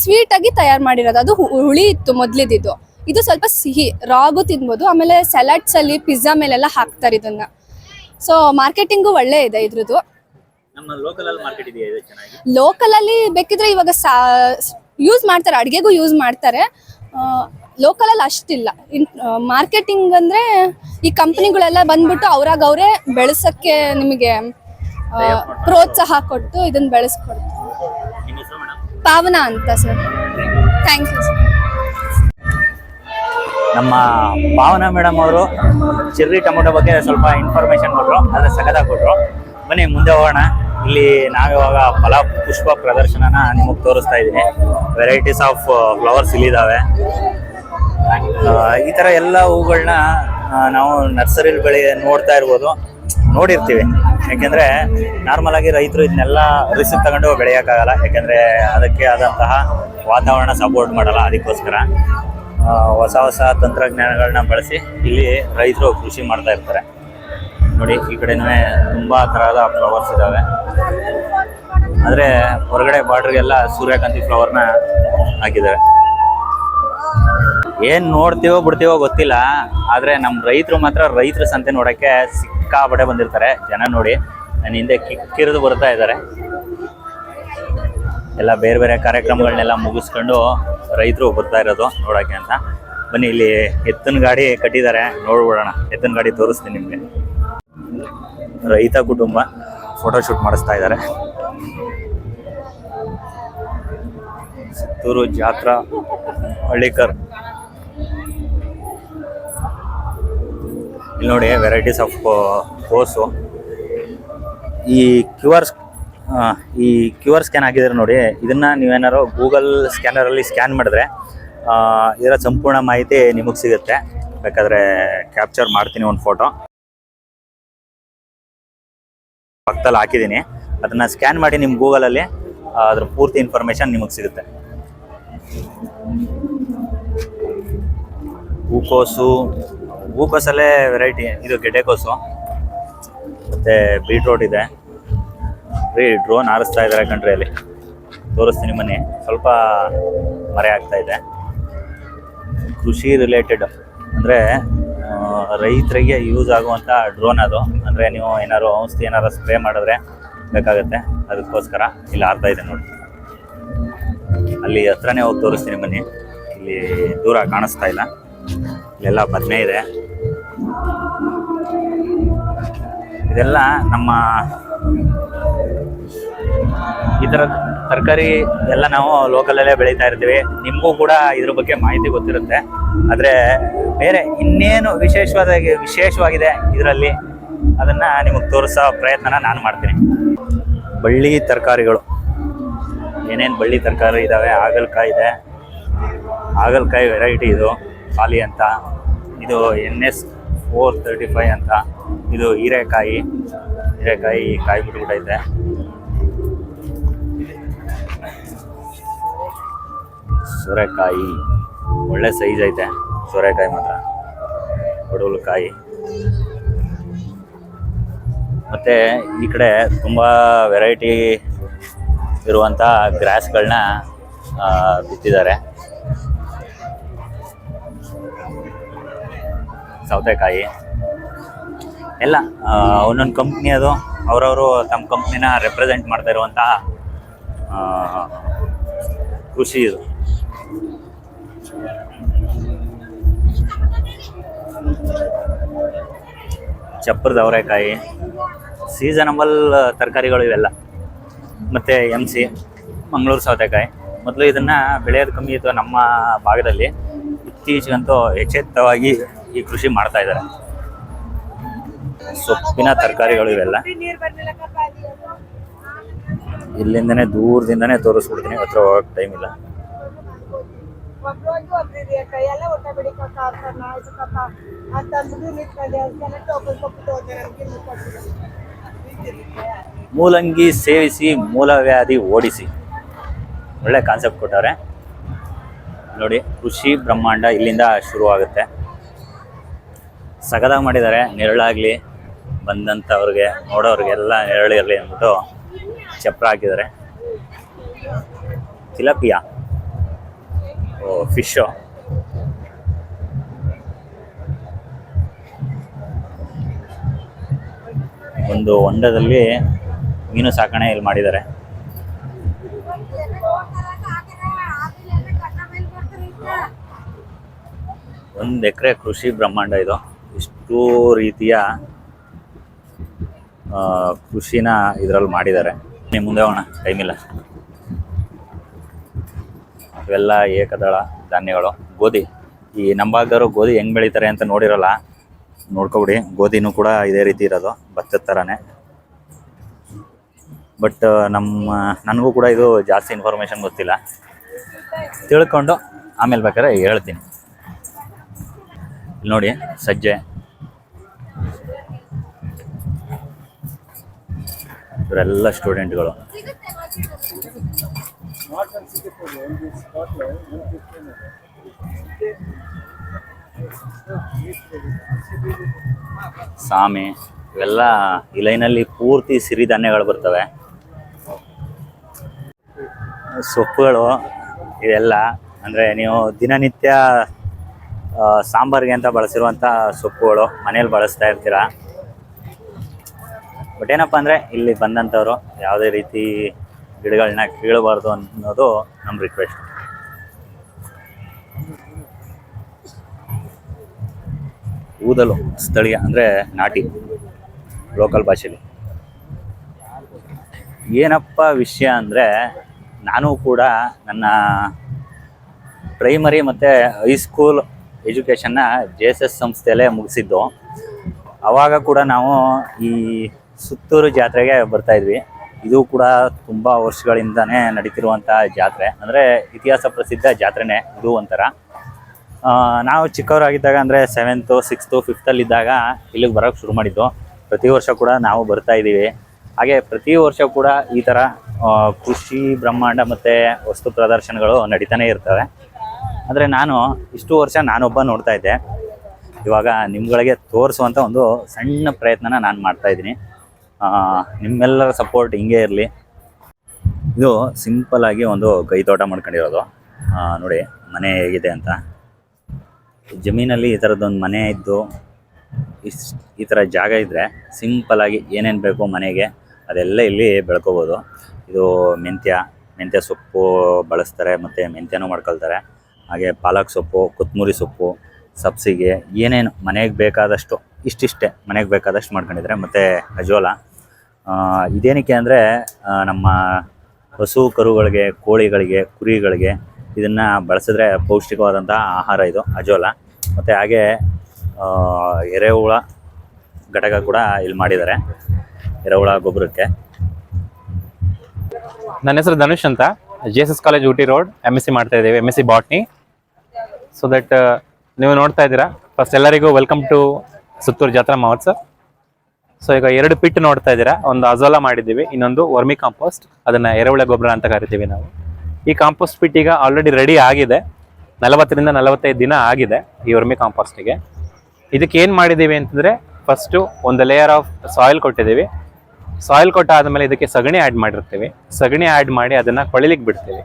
ಸ್ವೀಟ್ ಆಗಿ ತಯಾರು ಮಾಡಿರೋದು. ಅದು ಹುಳಿ ಇತ್ತು ಮೊದ್ಲಿದ್ದು. ಇದು ಸ್ವಲ್ಪ ಸಿಹಿ, ರಾಗು ತಿನ್ಬೋದು. ಆಮೇಲೆ ಸಲಾಡ್ಸ್ ಅಲ್ಲಿ, ಪಿಜ್ಜಾ ಮೇಲೆಲ್ಲ ಹಾಕ್ತಾರೆ ಇದನ್ನ. ಸೊ ಮಾರ್ಕೆಟಿಂಗು ಒಳ್ಳೆ ಇದೆ ಇದ್ರದ್ದು. ನಮ್ಮ ಲೋಕಲ್ ಅಲ್ಲಿ ಮಾರ್ಕೆಟ್ ಇದೆಯಾ ಇದು ಚೆನ್ನಾಗಿ? ಲೋಕಲ್ ಅಲ್ಲಿ ಬೇಕಿದ್ರೆ ಇವಾಗ ಯೂಸ್ ಮಾಡ್ತಾರೆ, ಅಡುಗೆಗೂ ಯೂಸ್ ಮಾಡ್ತಾರೆ. ಲೋಕಲ್ ಅಲ್ಲಿ ಅಷ್ಟಿಲ್ಲ. ಮಾರ್ಕೆಟಿಂಗ್ ಅಂದ್ರೆ ಈ ಕಂಪನಿಗಳೆಲ್ಲ ಬಂದ್ಬಿಟ್ಟು ಅವ್ರಾಗ ಅವರೇ ಬೆಳೆಸಕ್ಕೆ ನಿಮಗೆ ಪ್ರೋತ್ಸಾಹ ಕೊಟ್ಟು ಇದನ್ನ ಬೆಳೆಸ್ಕೊಡ್ತಾರೆ. ಪಾವನಾ ಅಂತ ಸರ್. Thank you sir. ನಮ್ಮ ಪಾವನಾ ಮೇಡಮ್ ಅವರು ಚೆರ್ರಿ ಟೊಮೊಟೊ ಬಗ್ಗೆ ಸ್ವಲ್ಪ ಇನ್ಫಾರ್ಮೇಶನ್ ಕೊಟ್ಟರು, ಅದ್ರ ಸಖತ್ತಾಗಿ ಕೊಟ್ಟರು. ಬನ್ನಿ ಮುಂದೆ ಹೋಗೋಣ. ಇಲ್ಲಿ ನಾವಿವಾಗ ಫಲ ಪುಷ್ಪ ಪ್ರದರ್ಶನನ ನಿಮಗೆ ತೋರಿಸ್ತಾ ಇದ್ದೀನಿ. ವೆರೈಟೀಸ್ ಆಫ್ ಫ್ಲವರ್ಸ್ ಇಲ್ಲಿದ್ದಾವೆ. ಈ ಥರ ಎಲ್ಲ ಹೂಗಳನ್ನ ನಾವು ನರ್ಸರಿಲಿ ನೋಡ್ತಾ ಇರ್ಬೋದು, ನೋಡಿರ್ತೀವಿ. ಯಾಕೆಂದರೆ ನಾರ್ಮಲ್ ಆಗಿ ರೈತರು ಇದನ್ನೆಲ್ಲ ರಿಸ್ಕ್ ತಗೊಂಡು ಬೆಳೆಯೋಕ್ಕಾಗಲ್ಲ, ಯಾಕೆಂದರೆ ಅದಕ್ಕೆ ಆದಂತಹ ವಾತಾವರಣ ಸಪೋರ್ಟ್ ಮಾಡಲ್ಲ. ಅದಕ್ಕೋಸ್ಕರ ಹೊಸ ಹೊಸ ತಂತ್ರಜ್ಞಾನಗಳನ್ನ ಬಳಸಿ ಇಲ್ಲಿ ರೈತರು ಕೃಷಿ ಮಾಡ್ತಾ ಇರ್ತಾರೆ. ನೋಡಿ, ಈ ಕಡೆನೂ ತುಂಬ ಥರದ ಫ್ಲವರ್ಸ್ ಇದ್ದಾವೆ. ಆದರೆ ಹೊರಗಡೆ ಬಾರ್ಡ್ರಿಗೆಲ್ಲ ಸೂರ್ಯಕಾಂತಿ ಫ್ಲವರ್ನ ಹಾಕಿದ್ದಾರೆ. ಏನು ನೋಡ್ತೀವೋ ಬಿಡ್ತೀವೋ ಗೊತ್ತಿಲ್ಲ, ಆದರೆ ನಮ್ಮ ರೈತರು ಮಾತ್ರ ರೈತರ ಸಂತೆ ನೋಡೋಕ್ಕೆ ಸಿಕ್ಕಾಪಟ್ಟೆ ಬಂದಿರ್ತಾರೆ ಜನ. ನೋಡಿ, ನನ್ನ ಹಿಂದೆ ಕಿಕ್ಕಿರಿದು ಬರ್ತಾ ಇದ್ದಾರೆ. ಎಲ್ಲ ಬೇರೆ ಬೇರೆ ಕಾರ್ಯಕ್ರಮಗಳನ್ನೆಲ್ಲ ಮುಗಿಸ್ಕೊಂಡು ರೈತರು ಬರ್ತಾ ಇರೋದು ನೋಡೋಕ್ಕೆ ಅಂತ. ಬನ್ನಿ, ಇಲ್ಲಿ ಎತ್ತಿನ ಗಾಡಿ ಕಟ್ಟಿದ್ದಾರೆ, ನೋಡ್ಬಿಡೋಣ. ಎತ್ತಿನ ಗಾಡಿ ತೋರಿಸ್ತೀನಿ ನಿಮಗೆ. ರೈತ ಕುಟುಂಬ ಫೋಟೋಶೂಟ್ ಮಾಡಿಸ್ತಾ ಇದ್ದಾರೆ. ಸುತ್ತೂರು ಜಾತ್ರಾ ಹಳ್ಳಿಕರ್. ಇಲ್ಲಿ ನೋಡಿ, ವೆರೈಟೀಸ್ ಆಫ್ ಕೋಸು. ಈ ಕ್ಯೂ ಆರ್ ಸ್ಕ್ಯಾನ್ ಆಗಿದ್ರೆ ನೋಡಿ, ಇದನ್ನ ನೀವೇನಾರು ಗೂಗಲ್ ಸ್ಕ್ಯಾನರಲ್ಲಿ ಸ್ಕ್ಯಾನ್ ಮಾಡಿದ್ರೆ ಇದರ ಸಂಪೂರ್ಣ ಮಾಹಿತಿ ನಿಮಗೆ ಸಿಗುತ್ತೆ. ಬೇಕಾದರೆ ಕ್ಯಾಪ್ಚರ್ ಮಾಡ್ತೀನಿ ಒಂದು ಫೋಟೋ, ಪಕ್ಕದಲ್ಲಿ ಹಾಕಿದ್ದೀನಿ. ಅದನ್ನು ಸ್ಕ್ಯಾನ್ ಮಾಡಿ ನಿಮ್ಮ ಗೂಗಲಲ್ಲಿ ಅದ್ರ ಪೂರ್ತಿ ಇನ್ಫಾರ್ಮೇಷನ್ ನಿಮಗೆ ಸಿಗುತ್ತೆ. ಹೂಕೋಸಲ್ಲೇ ವೆರೈಟಿ. ಇದು ಗೆಡ್ಡೆಕೋಸು ಮತ್ತು ಬೀಟ್ರೋಟ್ ಇದೆ. ಡ್ರೋನ್ ಹಾರಿಸ್ತಾ ಇದ್ದಾರೆ ಕಣ್ರಿ, ಅಲ್ಲಿ ತೋರಿಸ್ತೀನಿ ಬನ್ನಿ. ಸ್ವಲ್ಪ ಮರೆ ಆಗ್ತಾ ಇದೆ. ಕೃಷಿ ರಿಲೇಟೆಡ್ ಅಂದರೆ ರೈತರಿಗೆ ಯೂಸ್ ಆಗುವಂಥ ಡ್ರೋನ್ ಅದು. ಅಂದರೆ ನೀವು ಏನಾದ್ರು ಔಷಧಿ ಏನಾರು ಸ್ಪ್ರೇ ಮಾಡಿದ್ರೆ ಬೇಕಾಗುತ್ತೆ, ಅದಕ್ಕೋಸ್ಕರ ಇಲ್ಲಿ ಹಾರ್ತಾ ಇದೆ ನೋಡಿ. ಅಲ್ಲಿ ಹತ್ರನೇ ಹೋಗಿ ತೋರಿಸ್ತೀನಿ ಬನ್ನಿ. ಇಲ್ಲಿ ದೂರ ಕಾಣಿಸ್ತಾ ಇಲ್ಲ. ಇಲ್ಲೆಲ್ಲ ಬದನೆ ಇದೆ. ಇದೆಲ್ಲ ನಮ್ಮ ಈ ಥರ ತರಕಾರಿ ಎಲ್ಲ ನಾವು ಲೋಕಲಲ್ಲೇ ಬೆಳೀತಾ ಇರ್ತೀವಿ. ನಿಮಗೂ ಕೂಡ ಇದ್ರ ಬಗ್ಗೆ ಮಾಹಿತಿ ಗೊತ್ತಿರುತ್ತೆ. ಆದರೆ ಬೇರೆ ಇನ್ನೇನು ವಿಶೇಷವಾಗಿದೆ ಇದರಲ್ಲಿ, ಅದನ್ನು ನಿಮಗೆ ತೋರಿಸೋ ಪ್ರಯತ್ನನ ನಾನು ಮಾಡ್ತೀನಿ. ಬಳ್ಳಿ ತರಕಾರಿಗಳು, ಏನೇನು ಬಳ್ಳಿ ತರಕಾರಿ ಇದ್ದಾವೆ. ಹಾಗಲಕಾಯಿ ಇದೆ, ಹಾಗಲಕಾಯಿ ವೆರೈಟಿ ಇದು ಖಾಲಿ ಅಂತ. ಇದು NS 435 ಅಂತ. ಇದು ಹೀರೆಕಾಯಿ ಕಾಯಿ ಬಿಟ್ಬಿಟ್ಟೈತೆ. ಸೋರೆಕಾಯಿ ಒಳ್ಳೆ ಸೈಜ್ ಐತೆ. ಸೋರೆಕಾಯಿ ಮಾತ್ರ ಪಡವಲಕಾಯಿ. ಮತ್ತು ಈ ಕಡೆ ತುಂಬ ವೆರೈಟಿ ಇರುವಂಥ ಗ್ರಾಸ್ಗಳನ್ನ ಬಿತ್ತಿದ್ದಾರೆ. ಸೌತೆಕಾಯಿ ಎಲ್ಲ ಒಂದೊಂದು ಕಂಪ್ನಿ, ಅದು ಅವರವರು ತಮ್ಮ ಕಂಪ್ನಿನ ರೆಪ್ರೆಸೆಂಟ್ ಮಾಡ್ತಾ ಇರುವಂಥ ಕೃಷಿ ಇದು. ಚಪ್ಪರದ ಅವರೆಕಾಯಿ, ಸೀಸನಬಲ್ ತರಕಾರಿಗಳು ಇವೆಲ್ಲ. ಮತ್ತು MC ಮಂಗಳೂರು ಸೌತೆಕಾಯಿ. ಮೊದಲು ಇದನ್ನು ಬೆಳೆಯೋದು ಕಮ್ಮಿ ಇತ್ತು ನಮ್ಮ ಭಾಗದಲ್ಲಿ. ಇತ್ತೀಚೆಗಂತೂ ಎಚ್ಚೆತ್ತವಾಗಿ ಈ ಕೃಷಿ ಮಾಡ್ತಾ ಇದ್ದಾರೆ. ಸೊಪ್ಪಿನ ತರಕಾರಿಗಳು ಇವೆಲ್ಲ. ಇಲ್ಲಿಂದನೇ ದೂರದಿಂದನೇ ತೋರಿಸ್ಬಿಡ್ತೀನಿ, ಹತ್ರ ಹೋಗಕ್ಕೆ ಟೈಮ್ ಇಲ್ಲ. ಮೂಲಂಗಿ ಸೇವಿಸಿ ಮೂಲವ್ಯಾಧಿ ಓಡಿಸಿ, ಒಳ್ಳೆ ಕಾನ್ಸೆಪ್ಟ್ ಕೊಟ್ಟಾರೆ ನೋಡಿ. ಕೃಷಿ ಬ್ರಹ್ಮಾಂಡ ಇಲ್ಲಿಂದ ಶುರುವಾಗುತ್ತೆ. ಸಗದಾಗಿ ಮಾಡಿದ್ದಾರೆ. ನೆರಳಾಗಲಿ ಬಂದಂಥವ್ರಿಗೆ, ನೋಡೋರಿಗೆಲ್ಲ ನೆರಳಿರಲಿ ಅಂದ್ಬಿಟ್ಟು ಚಪ್ರ ಹಾಕಿದ್ದಾರೆ. ತಿಲಪಿಯಾ, ಫಿಶು. ಒಂದು ಹೊಂಡದಲ್ಲಿ ಮೀನು ಸಾಕಣೆ ಇಲ್ಲಿ ಮಾಡಿದ್ದಾರೆ. ಒಂದು ಎಕರೆ ಕೃಷಿ ಬ್ರಹ್ಮಾಂಡ ಇದು. ಇಷ್ಟು ರೀತಿಯ ಕೃಷಿನ ಇದರಲ್ಲಿ ಮಾಡಿದ್ದಾರೆ. ನೀವು ಮುಂದೆ ಹೋಗೋಣ, ಟೈಮ್ ಇಲ್ಲ. ಇವೆಲ್ಲ ಏಕದಳ ಧಾನ್ಯಗಳು. ಗೋಧಿ, ಈ ನಮ್ಮ ಭಾಗದವರು ಗೋಧಿ ಹೆಂಗೆ ಬೆಳೀತಾರೆ ಅಂತ ನೋಡಿರಲ್ಲ, ನೋಡ್ಕೊಬಿಡಿ. ಗೋಧಿನೂ ಕೂಡ ಇದೇ ರೀತಿ ಇರೋದು, ಭತ್ತದ ಥರನೇ. ಬಟ್ ನನಗೂ ಕೂಡ ಇದು ಜಾಸ್ತಿ ಇನ್ಫಾರ್ಮೇಷನ್ ಗೊತ್ತಿಲ್ಲ. ತಿಳ್ಕೊಂಡು ಆಮೇಲೆ ಬೇಕಾದ್ರೆ ಹೇಳ್ತೀನಿ. ಇಲ್ಲಿ ನೋಡಿ, ಸಜ್ಜೆ ಇವರೆಲ್ಲ ಸ್ಟೂಡೆಂಟ್ಗಳು. ಸಾಮೆ ಇವೆಲ್ಲ ಈ ಲೈನಲ್ಲಿ ಪೂರ್ತಿ ಸಿರಿಧಾನ್ಯಗಳು ಬರ್ತವೆ. ಸೊಪ್ಪುಗಳು ಇವೆಲ್ಲ ಅಂದರೆ ನೀವು ದಿನನಿತ್ಯ ಸಾಂಬಾರಿಗೆ ಅಂತ ಬಳಸಿರುವಂಥ ಸೊಪ್ಪುಗಳು ಮನೇಲಿ ಬಳಸ್ತಾ ಇರ್ತೀರ. ಬಟ್ ಏನಪ್ಪ ಅಂದರೆ ಇಲ್ಲಿ ಬಂದಂಥವ್ರು ಯಾವುದೇ ರೀತಿ ಗಿಡಗಳನ್ನ ಕೀಳಬಾರ್ದು ಅನ್ನೋದು ನಮ್ಮ ರಿಕ್ವೆಸ್ಟ್. ಊದಲು ಸ್ಥಳೀಯ ಅಂದರೆ ನಾಟಿ, ಲೋಕಲ್ ಭಾಷೆಯಲ್ಲಿ. ಏನಪ್ಪ ವಿಷಯ ಅಂದರೆ ನಾನು ಕೂಡ ನನ್ನ ಪ್ರೈಮರಿ ಮತ್ತು ಹೈಸ್ಕೂಲ್ ಎಜುಕೇಷನ್ನ JSS ಸಂಸ್ಥೆಯಲ್ಲೇ ಮುಗಿಸಿದ್ದು. ಆವಾಗ ಕೂಡ ನಾವು ಈ ಸುತ್ತೂರು ಜಾತ್ರೆಗೆ ಬರ್ತಾಯಿದ್ವಿ. ಇದು ಕೂಡ ತುಂಬ ವರ್ಷಗಳಿಂದನೇ ನಡೀತಿರುವಂಥ ಜಾತ್ರೆ, ಅಂದರೆ ಇತಿಹಾಸ ಪ್ರಸಿದ್ಧ ಜಾತ್ರೆನೇ ಇದು ಒಂಥರ. ನಾವು ಚಿಕ್ಕವರಾಗಿದ್ದಾಗ ಅಂದರೆ 7th 6th 5th ಇದ್ದಾಗ ಇಲ್ಲಿಗೆ ಬರೋಕ್ಕೆ ಶುರು ಮಾಡಿದ್ದು. ಪ್ರತಿ ವರ್ಷ ಕೂಡ ನಾವು ಬರ್ತಾಯಿದ್ದೀವಿ. ಹಾಗೆ ಪ್ರತಿ ವರ್ಷ ಕೂಡ ಈ ಥರ ಕೃಷಿ ಬ್ರಹ್ಮಾಂಡ ಮತ್ತು ವಸ್ತು ಪ್ರದರ್ಶನಗಳು ನಡೀತಾನೆ ಇರ್ತವೆ. ಆದರೆ ನಾನು ಇಷ್ಟು ವರ್ಷ ನಾನೊಬ್ಬ ನೋಡ್ತಾ ಇದ್ದೆ. ಇವಾಗ ನಿಮ್ಗಳಿಗೆ ತೋರಿಸುವಂಥ ಒಂದು ಸಣ್ಣ ಪ್ರಯತ್ನನ ನಾನು ಮಾಡ್ತಾಯಿದ್ದೀನಿ. ನಿಮ್ಮೆಲ್ಲರ ಸಪೋರ್ಟ್ ಹಿಂಗೆ ಇರಲಿ. ಇದು ಸಿಂಪಲ್ಲಾಗಿ ಒಂದು ಕೈತೋಟ ಮಾಡ್ಕೊಂಡಿರೋದು. ನೋಡಿ ಮನೆ ಹೇಗಿದೆ ಅಂತ. ಜಮೀನಲ್ಲಿ ಈ ಥರದ್ದೊಂದು ಮನೆ ಇದ್ದು ಈ ಥರ ಜಾಗ ಇದ್ದರೆ ಸಿಂಪಲ್ಲಾಗಿ ಏನೇನು ಬೇಕು ಮನೆಗೆ ಅದೆಲ್ಲ ಇಲ್ಲಿ ಬೆಳ್ಕೊಬೋದು. ಇದು ಮೆಂತ್ಯ ಸೊಪ್ಪು ಬಳಸ್ತಾರೆ ಮತ್ತು ಮೆಂತ್ಯನೂ ಮಾಡ್ಕೊಳ್ತಾರೆ. ಹಾಗೆ ಪಾಲಕ್ ಸೊಪ್ಪು, ಕೊತ್ತಂಬರಿ ಸೊಪ್ಪು, ಸಬ್ಸಿಗೆ ಏನೇನು ಮನೆಗೆ ಬೇಕಾದಷ್ಟು ಇಷ್ಟಿಷ್ಟೇ ಮನೆಗೆ ಬೇಕಾದಷ್ಟು ಮಾಡ್ಕೊಂಡಿದ್ದಾರೆ. ಮತ್ತು ಅಜೋಲ ಇದೇನಕ್ಕೆ ಅಂದರೆ ನಮ್ಮ ಹಸು ಕರುಗಳಿಗೆ, ಕೋಳಿಗಳಿಗೆ, ಕುರಿಗಳಿಗೆ ಇದನ್ನು ಬಳಸಿದ್ರೆ ಪೌಷ್ಟಿಕವಾದಂಥ ಆಹಾರ ಇದು ಅಜೋಲ. ಮತ್ತು ಹಾಗೆ ಎರೆಹುಳ ಘಟಕ ಕೂಡ ಇಲ್ಲಿ ಮಾಡಿದ್ದಾರೆ, ಎರೆಹುಳ ಗೊಬ್ಬರಕ್ಕೆ. ನನ್ನ ಹೆಸರು ಧನುಷ್ ಅಂತ, JSS college Ooty road MSc ಮಾಡ್ತಾ ಇದ್ದೀವಿ, MSc ಬಾಟ್ನಿ. ಸೊ ದಟ್ ನೀವು ನೋಡ್ತಾ ಇದ್ದೀರಾ. ಫಸ್ಟ್ ಎಲ್ಲರಿಗೂ ವೆಲ್ಕಮ್ ಟು ಸುತ್ತೂರು ಜಾತ್ರಾ ಮಹೋತ್ಸವ. ಸೊ ಈಗ 2 ಪಿಟ್ ನೋಡ್ತಾ ಇದ್ದೀರಾ. ಒಂದು ಅಜೋಲಾ ಮಾಡಿದ್ದೀವಿ, ಇನ್ನೊಂದು ವರ್ಮಿ ಕಾಂಪೋಸ್ಟ್, ಅದನ್ನು ಎರೆಹುಳ ಗೊಬ್ಬರ ಅಂತ ಕರಿತೀವಿ ನಾವು. ಈ ಕಾಂಪೋಸ್ಟ್ ಪಿಟ್ ಈಗ ಆಲ್ರೆಡಿ ರೆಡಿ ಆಗಿದೆ. 40 ರಿಂದ 45 ದಿನ ಆಗಿದೆ ಈ ವರ್ಮಿ ಕಾಂಪೋಸ್ಟಿಗೆ. ಇದಕ್ಕೆ ಏನು ಮಾಡಿದ್ದೀವಿ ಅಂತಂದರೆ, ಫಸ್ಟು ಒಂದು ಲೇಯರ್ ಆಫ್ ಸಾಯಿಲ್ ಕೊಟ್ಟಿದ್ದೀವಿ. ಸಾಯಿಲ್ ಕೊಟ್ಟಾದ್ಮೇಲೆ ಇದಕ್ಕೆ ಸಗಣಿ ಆ್ಯಡ್ ಮಾಡಿರ್ತೀವಿ. ಸಗಣಿ ಆ್ಯಡ್ ಮಾಡಿ ಅದನ್ನು ಕೊಳಿಲಿಕ್ಕೆ ಬಿಡ್ತೀವಿ.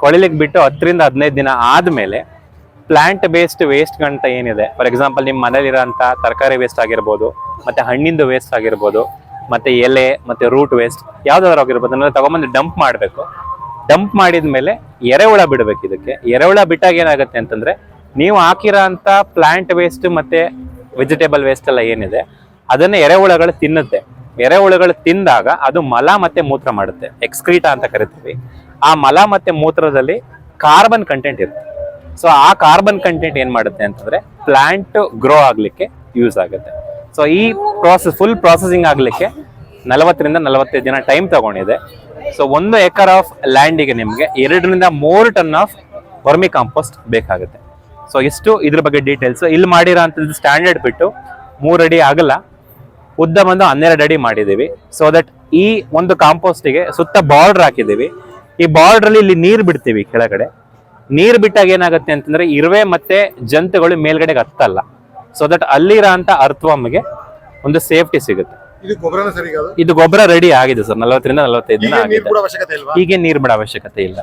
ಕೊಳಿಲಿಕ್ಕೆ ಬಿಟ್ಟು 10 ರಿಂದ 15 ದಿನ ಆದಮೇಲೆ ಪ್ಲಾಂಟ್ ಬೇಸ್ಡ್ ವೇಸ್ಟ್ಗಂತ ಏನಿದೆ, ಫಾರ್ ಎಕ್ಸಾಂಪಲ್ ನಿಮ್ಮ ಮನೇಲಿರೋಂಥ ತರಕಾರಿ ವೇಸ್ಟ್ ಆಗಿರ್ಬೋದು, ಮತ್ತು ಹಣ್ಣಿಂದು ವೇಸ್ಟ್ ಆಗಿರ್ಬೋದು, ಮತ್ತು ಎಲೆ ಮತ್ತು ರೂಟ್ ವೇಸ್ಟ್ ಯಾವುದಾದ್ರು ಆಗಿರ್ಬೋದು, ಅದನ್ನೆಲ್ಲ ತೊಗೊಂಬಂದು ಡಂಪ್ ಮಾಡಬೇಕು. ಡಂಪ್ ಮಾಡಿದ ಮೇಲೆ ಎರೆಹುಳ ಬಿಡಬೇಕು. ಇದಕ್ಕೆ ಎರೆಹುಳ ಬಿಟ್ಟಾಗ ಏನಾಗುತ್ತೆ ಅಂತಂದರೆ, ನೀವು ಹಾಕಿರೋ ಅಂಥ ಪ್ಲಾಂಟ್ ವೇಸ್ಟ್ ಮತ್ತು ವೆಜಿಟೇಬಲ್ ವೇಸ್ಟ್ ಎಲ್ಲ ಏನಿದೆ ಅದನ್ನು ಎರೆಹುಳಗಳು ತಿನ್ನುತ್ತೆ. ಎರೆಹುಳುಗಳು ತಿಂದಾಗ ಅದು ಮಲ ಮತ್ತು ಮೂತ್ರ ಮಾಡುತ್ತೆ, ಎಕ್ಸ್ಕ್ರೀಟಾ ಅಂತ ಕರಿತೀವಿ. ಆ ಮಲ ಮತ್ತು ಮೂತ್ರದಲ್ಲಿ ಕಾರ್ಬನ್ ಕಂಟೆಂಟ್ ಇರುತ್ತೆ. ಸೊ ಆ ಕಾರ್ಬನ್ ಕಂಟೆಂಟ್ ಏನು ಮಾಡುತ್ತೆ ಅಂತಂದರೆ ಪ್ಲಾಂಟ್ ಗ್ರೋ ಆಗಲಿಕ್ಕೆ ಯೂಸ್ ಆಗುತ್ತೆ. ಸೊ ಈ ಫುಲ್ ಪ್ರಾಸೆಸಿಂಗ್ ಆಗಲಿಕ್ಕೆ 40 ರಿಂದ 45 ದಿನ ಟೈಮ್ ತಗೊಂಡಿದೆ. ಸೊ 1 ಎಕರ್ ಆಫ್ ಲ್ಯಾಂಡಿಗೆ ನಿಮಗೆ 2 ರಿಂದ 3 ಟನ್ ಆಫ್ ವರ್ಮಿ ಕಾಂಪೋಸ್ಟ್ ಬೇಕಾಗುತ್ತೆ. ಸೊ ಇಷ್ಟು ಇದ್ರ ಬಗ್ಗೆ ಡೀಟೇಲ್ಸ್. ಇಲ್ಲಿ ಮಾಡಿರೋ ಅಂಥದ್ದು ಸ್ಟ್ಯಾಂಡರ್ಡ್ ಬಿಟ್ಟು 3 ಅಡಿ ಅಗಲ, ಉದ್ದ ಬಂದು 12 ಅಡಿ ಮಾಡಿದ್ದೀವಿ. ಸೊ ದಟ್ ಈ ಒಂದು ಕಾಂಪೋಸ್ಟಿಗೆ ಸುತ್ತ ಬಾರ್ಡರ್ ಹಾಕಿದ್ದೀವಿ. ಈ ಬಾರ್ಡ್ರಲ್ಲಿ ಇಲ್ಲಿ ನೀರು ಬಿಡ್ತೀವಿ. ಕೆಳಗಡೆ ನೀರು ಬಿಟ್ಟಾಗ ಏನಾಗುತ್ತೆ ಅಂತಂದ್ರೆ ಇರುವೆ ಮತ್ತೆ ಜಂತುಗಳು ಮೇಲ್ಗಡೆಗೆ ಹತ್ತಲ್ಲ. ಸೊ ದಟ್ ಅಲ್ಲಿರೋ ಅಂತ ಅರ್ಥವಮ್ಗೆ ಒಂದು ಸೇಫ್ಟಿ ಸಿಗುತ್ತೆ. ಇದು ಗೊಬ್ಬರ ರೆಡಿ ಆಗಿದೆ ಸರ್. 40 ರಿಂದ 45 ದಿನ ಆಗಿದೆ. ಹೀಗೆ ನೀರು ಬಿಡೋ ಅವಶ್ಯಕತೆ ಇಲ್ಲ.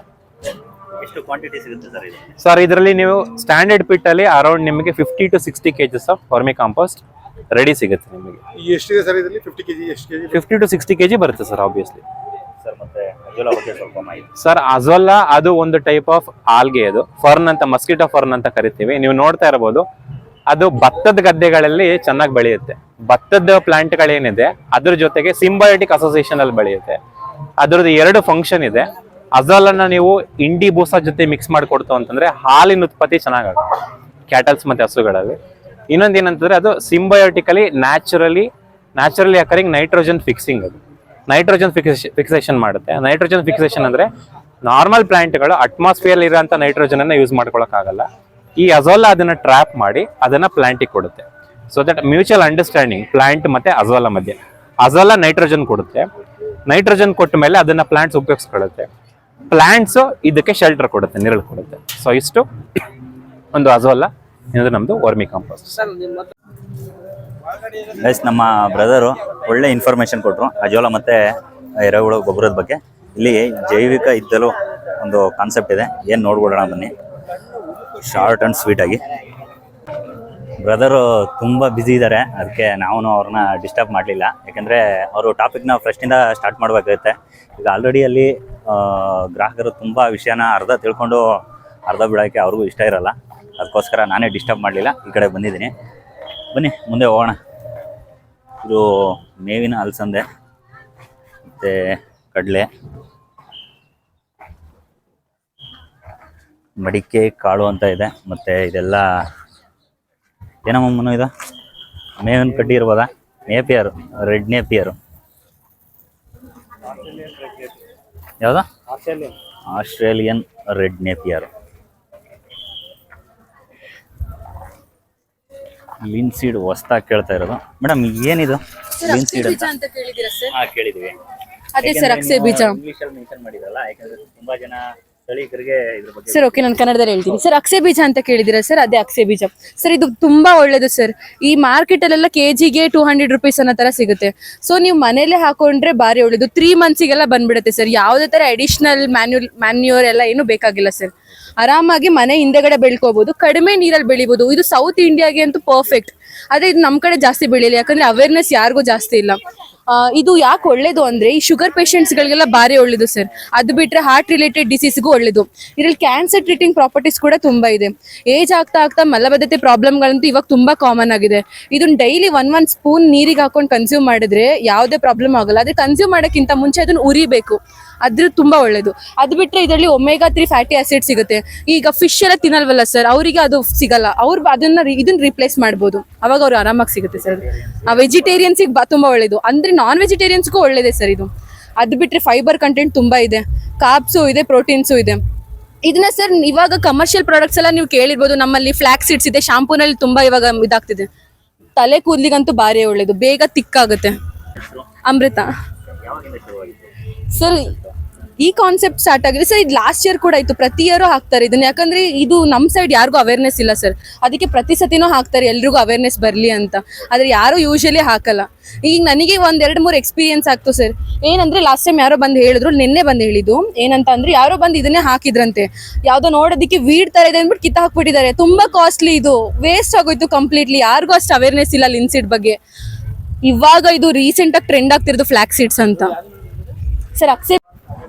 ಎಷ್ಟು ಕ್ವಾಂಟಿಟಿ ಸಿಗುತ್ತೆ ಸರ್ ಇದು? ಸರ್ ಇದರಲ್ಲಿ ನೀವು ಸ್ಟ್ಯಾಂಡರ್ಡ್ ಪಿಟ್ ಅಲ್ಲಿ ಅರೌಂಡ್ ನಿಮಗೆ 50 to 60 kgs of vermi compost ready ಸಿಗುತ್ತೆ ನಿಮಗೆ. ಎಷ್ಟಿದೆ ಸರ್ ಇದರಲ್ಲಿ? 50 kg ಎಷ್ಟು kg? 50 to 60 kg ಬರುತ್ತೆ ಸರ್ ಆಬ್ವಿಯಸ್ಲಿ. ಸರ್ ಮತ್ತೆ ಅಜೋಲಾ ಬಗ್ಗೆ ಸ್ವಲ್ಪ ಮಾಹಿತಿ. ಸರ್ ಅಜೋಲಾ ಅದು ಒಂದು ಟೈಪ್ ಆಫ್ ಆಲ್ಗೆ. ಅದು ಫರ್ನ್ ಅಂತ, ಮಸ್ಕಿಟೋ ಫರ್ನ್ ಅಂತ ಕರಿತೀವಿ. ನೀವು ನೋಡ್ತಾ ಇರಬಹುದು, ಅದು ಭತ್ತದ ಗದ್ದೆಗಳಲ್ಲಿ ಚೆನ್ನಾಗಿ ಬೆಳೆಯುತ್ತೆ. ಭತ್ತದ ಪ್ಲಾಂಟ್ಗಳೇನಿದೆ ಅದ್ರ ಜೊತೆಗೆ ಸಿಂಬಯೋಟಿಕ್ ಅಸೋಸಿಯೇಷನ್ ಅಲ್ಲಿ ಬೆಳೆಯುತ್ತೆ. ಅದರದ್ದು 2 ಫಂಕ್ಷನ್ ಇದೆ. ಅಜೋಲನ ನೀವು ಇಂಡಿ ಬೂಸ ಜೊತೆ ಮಿಕ್ಸ್ ಮಾಡಿಕೊಡ್ತು ಅಂತಂದ್ರೆ ಹಾಲಿನ ಉತ್ಪತ್ತಿ ಚೆನ್ನಾಗುತ್ತೆ ಕ್ಯಾಟಲ್ಸ್ ಮತ್ತೆ ಹಸುಗಳಲ್ಲಿ. ಇನ್ನೊಂದು ಏನಂತಂದ್ರೆ ಅದು ಸಿಂಬಯೋಟಿಕಲಿ ನ್ಯಾಚುರಲಿ ಅಕರಿಂಗ್ ನೈಟ್ರೋಜನ್ ಫಿಕ್ಸಿಂಗ್. ಅದು ನೈಟ್ರೋಜನ್ ಫಿಕ್ಸೇಷನ್ ಮಾಡುತ್ತೆ. ನೈಟ್ರೋಜನ್ ಫಿಕ್ಸೇಷನ್ ಅಂದ್ರೆ ನಾರ್ಮಲ್ ಪ್ಲಾಂಟ್ಗಳು ಅಟ್ಮಾಸ್ಫಿಯರ್ ಇರೋಂಥ ನೈಟ್ರೋಜನ್ ಅನ್ನ ಯೂಸ್ ಮಾಡ್ಕೊಳಕ್ಕಾಗಲ್ಲ. ಈ ಅಜೋಲಾ ಅದನ್ನ ಟ್ರ್ಯಾಪ್ ಮಾಡಿ ಅದನ್ನ ಪ್ಲಾಂಟಿಗೆ ಕೊಡುತ್ತೆ. So that mutual understanding plant ಮತ್ತೆ ಅಜೋಲಾ ಮಧ್ಯೆ. ಅಜೋಲಾ ನೈಟ್ರೋಜನ್ ಕೊಡುತ್ತೆ, ನೈಟ್ರೋಜನ್ ಕೊಟ್ಟ ಮೇಲೆ ಅದನ್ನ ಪ್ಲಾಂಟ್ಸ್ ಉಪಯೋಗಿಸ್ಕೊಳ್ಳುತ್ತೆ, ಪ್ಲಾಂಟ್ಸ್ ಇದಕ್ಕೆ ಶೆಲ್ಟರ್ ಕೊಡುತ್ತೆ, ನೆರಳು ಕೊಡುತ್ತೆ. ಸೊ ಇಷ್ಟು ಒಂದು ಅಜೋಲಾ, ಇನ್ನೊಂದು ನಮ್ದು ವರ್ಮಿ ಕಾಂಪೋಸ್ಟ್. ಗೈಸ್, ನಮ್ಮ ಬ್ರದರು ಒಳ್ಳೆ ಇನ್ಫಾರ್ಮೇಶನ್ ಕೊಟ್ಟರು ಅಜೋಲಾ ಮತ್ತು ಎರೆಹುಳು ಗೊಬ್ಬರದ ಬಗ್ಗೆ. ಇಲ್ಲಿ ಜೈವಿಕ ಇದ್ದಲು ಒಂದು ಕಾನ್ಸೆಪ್ಟ್ ಇದೆ, ಏನು ನೋಡ್ಬಿಡೋಣ ಬನ್ನಿ. ಶಾರ್ಟ್ ಆ್ಯಂಡ್ ಸ್ವೀಟಾಗಿ. ಬ್ರದರು ತುಂಬ ಬ್ಯುಸಿ ಇದ್ದಾರೆ, ಅದಕ್ಕೆ ನಾವು ಅವ್ರನ್ನ ಡಿಸ್ಟರ್ಬ್ ಮಾಡಲಿಲ್ಲ. ಯಾಕೆಂದರೆ ಅವರು ಟಾಪಿಕ್ನ ಫಸ್ಟಿಂದ ಸ್ಟಾರ್ಟ್ ಮಾಡಬೇಕಾಗುತ್ತೆ. ಈಗ ಆಲ್ರೆಡಿ ಅಲ್ಲಿ ಗ್ರಾಹಕರು ತುಂಬ ವಿಷಯನ ಅರ್ಧ ತಿಳ್ಕೊಂಡು ಅರ್ಧ ಬಿಡೋಕ್ಕೆ ಅವ್ರಿಗೂ ಇಷ್ಟ ಇರಲ್ಲ. ಅದಕ್ಕೋಸ್ಕರ ನಾನೇ ಡಿಸ್ಟರ್ಬ್ ಮಾಡಲಿಲ್ಲ, ಈ ಕಡೆ ಬಂದಿದ್ದೀನಿ. ಬನ್ನಿ ಮುಂದೆ ಹೋಗೋಣ. ಇದು ಮೇವಿನ ಅಲಸಂದೆ ಮತ್ತು ಕಡಲೆ, ಮಡಿಕೆ ಕಾಳು ಅಂತ ಇದೆ. ಮತ್ತು ಇದೆಲ್ಲ ಏನಮ್ಮನು ಇದು ಮೇವಿನ ಕಡ್ಡಿ ಇರ್ಬೋದಾ? Napier, red Napier. ಯಾವುದು? Australian red Napier. ಲಿನ್ಸೀಡ್ ಹೊಸ್ದಾಗಿ ಕೇಳ್ತಾ ಇರೋದು. ಮೇಡಮ್ ಏನಿದು ಲಿನ್ಸೀಡ್ ಅಂತ ಕೇಳಿದ್ದೀರಾ ಸರ್? ಹಾ, ಕೇಳಿದೀವಿ. ಅದೇ ಸರ್, ಅಕ್ಸೆ ಬೀಜ. ಇಂಗ್ಲಿಷಲ್ಲಿ ಮೆನ್ಷನ್ ಮಾಡಿದ್ರಲ್ಲ, ಯಾಕಂದ್ರೆ ತುಂಬಾ ಜನ ಸ್ಥಳೀಕರಿಗೆ ಇದ್ರ ಬಗ್ಗೆ. ಸರ್ ಓಕೆ, ನಾನು ಕನ್ನಡದಲ್ಲಿ ಹೇಳ್ತೀನಿ ಸರ್. ಅಕ್ಸೆ ಬೀಜ ಅಂತ ಕೇಳಿದಿರಾ ಸರ್? ಅದೇ ಅಕ್ಸೆ ಬೀಜ ಸರ್. ಇದು ತುಂಬಾ ಒಳ್ಳೇದು ಸರ್. ಈ ಮಾರ್ಕೆಟ್ ಅಲ್ಲೆಲ್ಲ ಕೆಜಿಗೆ 200 rupees ಅನ್ನೋ ತರ ಸಿಗುತ್ತೆ. ಸೊ ನೀವು ಮನೇಲೆ ಹಾಕೊಂಡ್ರೆ ಬಾರಿ ಒಳ್ಳೇದು. 3 monthsಗೆಲ್ಲ ಬಂದ್ಬಿಡುತ್ತೆ ಸರ್. ಯಾವುದೇ ತರ ಅಡಿಷನಲ್ ಮ್ಯಾನ್ಯೂರ್ ಎಲ್ಲ ಏನು ಬೇಕಾಗಿಲ್ಲ ಸರ್. ಆರಾಮಾಗಿ ಮನೆ ಹಿಂದೆಗಡೆ ಬೆಳ್ಕೋಬಹುದು, ಕಡಿಮೆ ನೀರಲ್ಲಿ ಬೆಳಿಬಹುದು. ಇದು ಸೌತ್ ಇಂಡಿಯಾಗೆ ಅಂತೂ ಪರ್ಫೆಕ್ಟ್. ಅದೇ ಇದು ನಮ್ಮ ಕಡೆ ಜಾಸ್ತಿ ಬೆಳಿಲ್ಲ, ಯಾಕಂದ್ರೆ ಅವೇರ್ನೆಸ್ ಯಾರಿಗೂ ಜಾಸ್ತಿ ಇಲ್ಲ. ಇದು ಯಾಕೆ ಒಳ್ಳೇದು ಅಂದ್ರೆ ಈ ಶುಗರ್ ಗಳಿಗೆಲ್ಲ ಬಾರಿ ಒಳ್ಳೇದು ಸರ್. ಅದು ಬಿಟ್ರೆ ಹಾರ್ಟ್ ರಿಲೇಟೆಡ್ ಡಿಸೀಸ್ಗೂ ಒಳ್ಳೇದು. ಇದ್ರಲ್ಲಿ ಕ್ಯಾನ್ಸರ್ ಟ್ರೀಟಿಂಗ್ ಪ್ರಾಪರ್ಟೀಸ್ ಕೂಡ ತುಂಬಾ ಇದೆ. ಏಜ್ ಆಗ್ತಾ ಆಗ್ತಾ ಮಲಬದ್ಧತೆ ಪ್ರಾಬ್ಲಮ್ಗಳಂತೂ ಇವಾಗ ತುಂಬಾ ಕಾಮನ್ ಆಗಿದೆ. ಇದನ್ನ ಡೈಲಿ 1 ಸ್ಪೂನ್ ನೀರಿಗೆ ಹಾಕೊಂಡು ಕನ್ಸ್ಯೂಮ್ ಮಾಡಿದ್ರೆ ಯಾವುದೇ ಪ್ರಾಬ್ಲಮ್ ಆಗಲ್ಲ. ಅದೇ ಕನ್ಸ್ಯೂಮ್ ಮಾಡೋಕ್ಕಿಂತ ಮುಂಚೆ ಅದನ್ನ ಉರಿಬೇಕು, ಅದ್ರ ತುಂಬಾ ಒಳ್ಳೇದು. ಅದು ಬಿಟ್ರೆ ಇದರಲ್ಲಿ ಒಮೆಗಾ 3 ಫ್ಯಾಟಿ ಆಸಿಡ್ ಸಿಗುತ್ತೆ. ಈಗ ಫಿಶ್ ಎಲ್ಲ ತಿನ್ನಲ್ವಲ್ಲ ಸರ್, ಅವರಿಗೆ ಅದು ಸಿಗಲ್ಲ. ಅವ್ರು ಇದನ್ನ ರಿಪ್ಲೇಸ್ ಮಾಡ್ಬೋದು, ಅವಾಗ ಅವ್ರು ಆರಾಮಾಗಿ ಸಿಗುತ್ತೆ ಸರ್. ವೆಜಿಟೇರಿಯನ್ಸಿಗೆ ತುಂಬಾ ಒಳ್ಳೇದು, ಅಂದ್ರೆ ನಾನ್ ವೆಜಿಟೇರಿಯನ್ಸ್ಗೂ ಒಳ್ಳೇದೇ ಸರ್ ಇದು. ಅದು ಬಿಟ್ರೆ ಫೈಬರ್ ಕಂಟೆಂಟ್ ತುಂಬಾ ಇದೆ, ಕಾರ್ಬ್ಸು ಇದೆ, ಪ್ರೋಟೀನ್ಸು ಇದೆ. ಇದನ್ನ ಸರ್ ಇವಾಗ ಕಮರ್ಷಿಯಲ್ ಪ್ರಾಡಕ್ಟ್ಸ್ ಎಲ್ಲ ನೀವು ಕೇಳಿರ್ಬೋದು. ನಮ್ಮಲ್ಲಿ ಫ್ಲಾಕ್ ಸೀಡ್ಸ್ ಇದೆ, ಶಾಂಪೂನಲ್ಲಿ ತುಂಬಾ ಇವಾಗ ಇದಾಗ್ತಿದೆ. ತಲೆ ಕೂದಲಿಗಂತೂ ಬಾರಿ ಒಳ್ಳೇದು, ಬೇಗ ತಿಕ್ಕಾಗುತ್ತೆ. ಅಮೃತ ಸರ್, ಈ ಕಾನ್ಸೆಪ್ಟ್ ಸ್ಟಾರ್ಟ್ ಆಗಿದೆ ಸರ್. ಇದು ಲಾಸ್ಟ್ ಇಯರ್ ಕೂಡ ಇತ್ತು, ಪ್ರತಿ ಇಯರ್ ಹಾಕ್ತಾರೆ ಇದನ್ನ. ಯಾಕಂದ್ರೆ ಇದು ನಮ್ಮ ಸೈಡ್ ಯಾರಿಗೂ ಅವೇರ್ನೆಸ್ ಇಲ್ಲ ಸರ್, ಅದಕ್ಕೆ ಪ್ರತಿ ಸತಿನೂ ಹಾಕ್ತಾರೆ ಎಲ್ರಿಗೂ ಅವೇರ್ನೆಸ್ ಬರಲಿ ಅಂತ. ಆದ್ರೆ ಯಾರು ಯೂಶಲಿ ಹಾಕಲ್ಲ. ಈಗ ನನಗೆ 1-2-3 ಎಕ್ಸ್ಪೀರಿಯನ್ಸ್ ಆಗ್ತು ಸರ್. ಏನಂದ್ರೆ ಲಾಸ್ಟ್ ಟೈಮ್ ಯಾರೋ ಬಂದು ಹೇಳಿದ್ರು, ನಿನ್ನೆ ಬಂದು ಹೇಳಿದ್ದು ಏನಂತ ಅಂದ್ರೆ ಯಾರೋ ಬಂದು ಇದನ್ನೇ ಹಾಕಿದ್ರಂತೆ. ಯಾವ್ದೋ ನೋಡೋದಕ್ಕೆ ವೀಡ್ ತರ ಇದೆ ಅಂದ್ಬಿಟ್ಟು ಕಿತ್ತ ಹಾಕ್ಬಿಟ್ಟಿದ್ದಾರೆ. ತುಂಬಾ ಕಾಸ್ಟ್ಲಿ, ಇದು ವೇಸ್ಟ್ ಆಗೋಯ್ತು ಕಂಪ್ಲೀಟ್ಲಿ. ಯಾರಿಗೂ ಅಷ್ಟು ಅವೇರ್ನೆಸ್ ಇಲ್ಲ ಲಿನ್ಸೀಡ್ ಬಗ್ಗೆ. ಇವಾಗ ಇದು ರೀಸೆಂಟ್ ಆಗಿ ಟ್ರೆಂಡ್ ಆಗ್ತಿರೋದು ಫ್ಲಾಕ್ ಸೀಡ್ಸ್ ಅಂತ ಸರ್.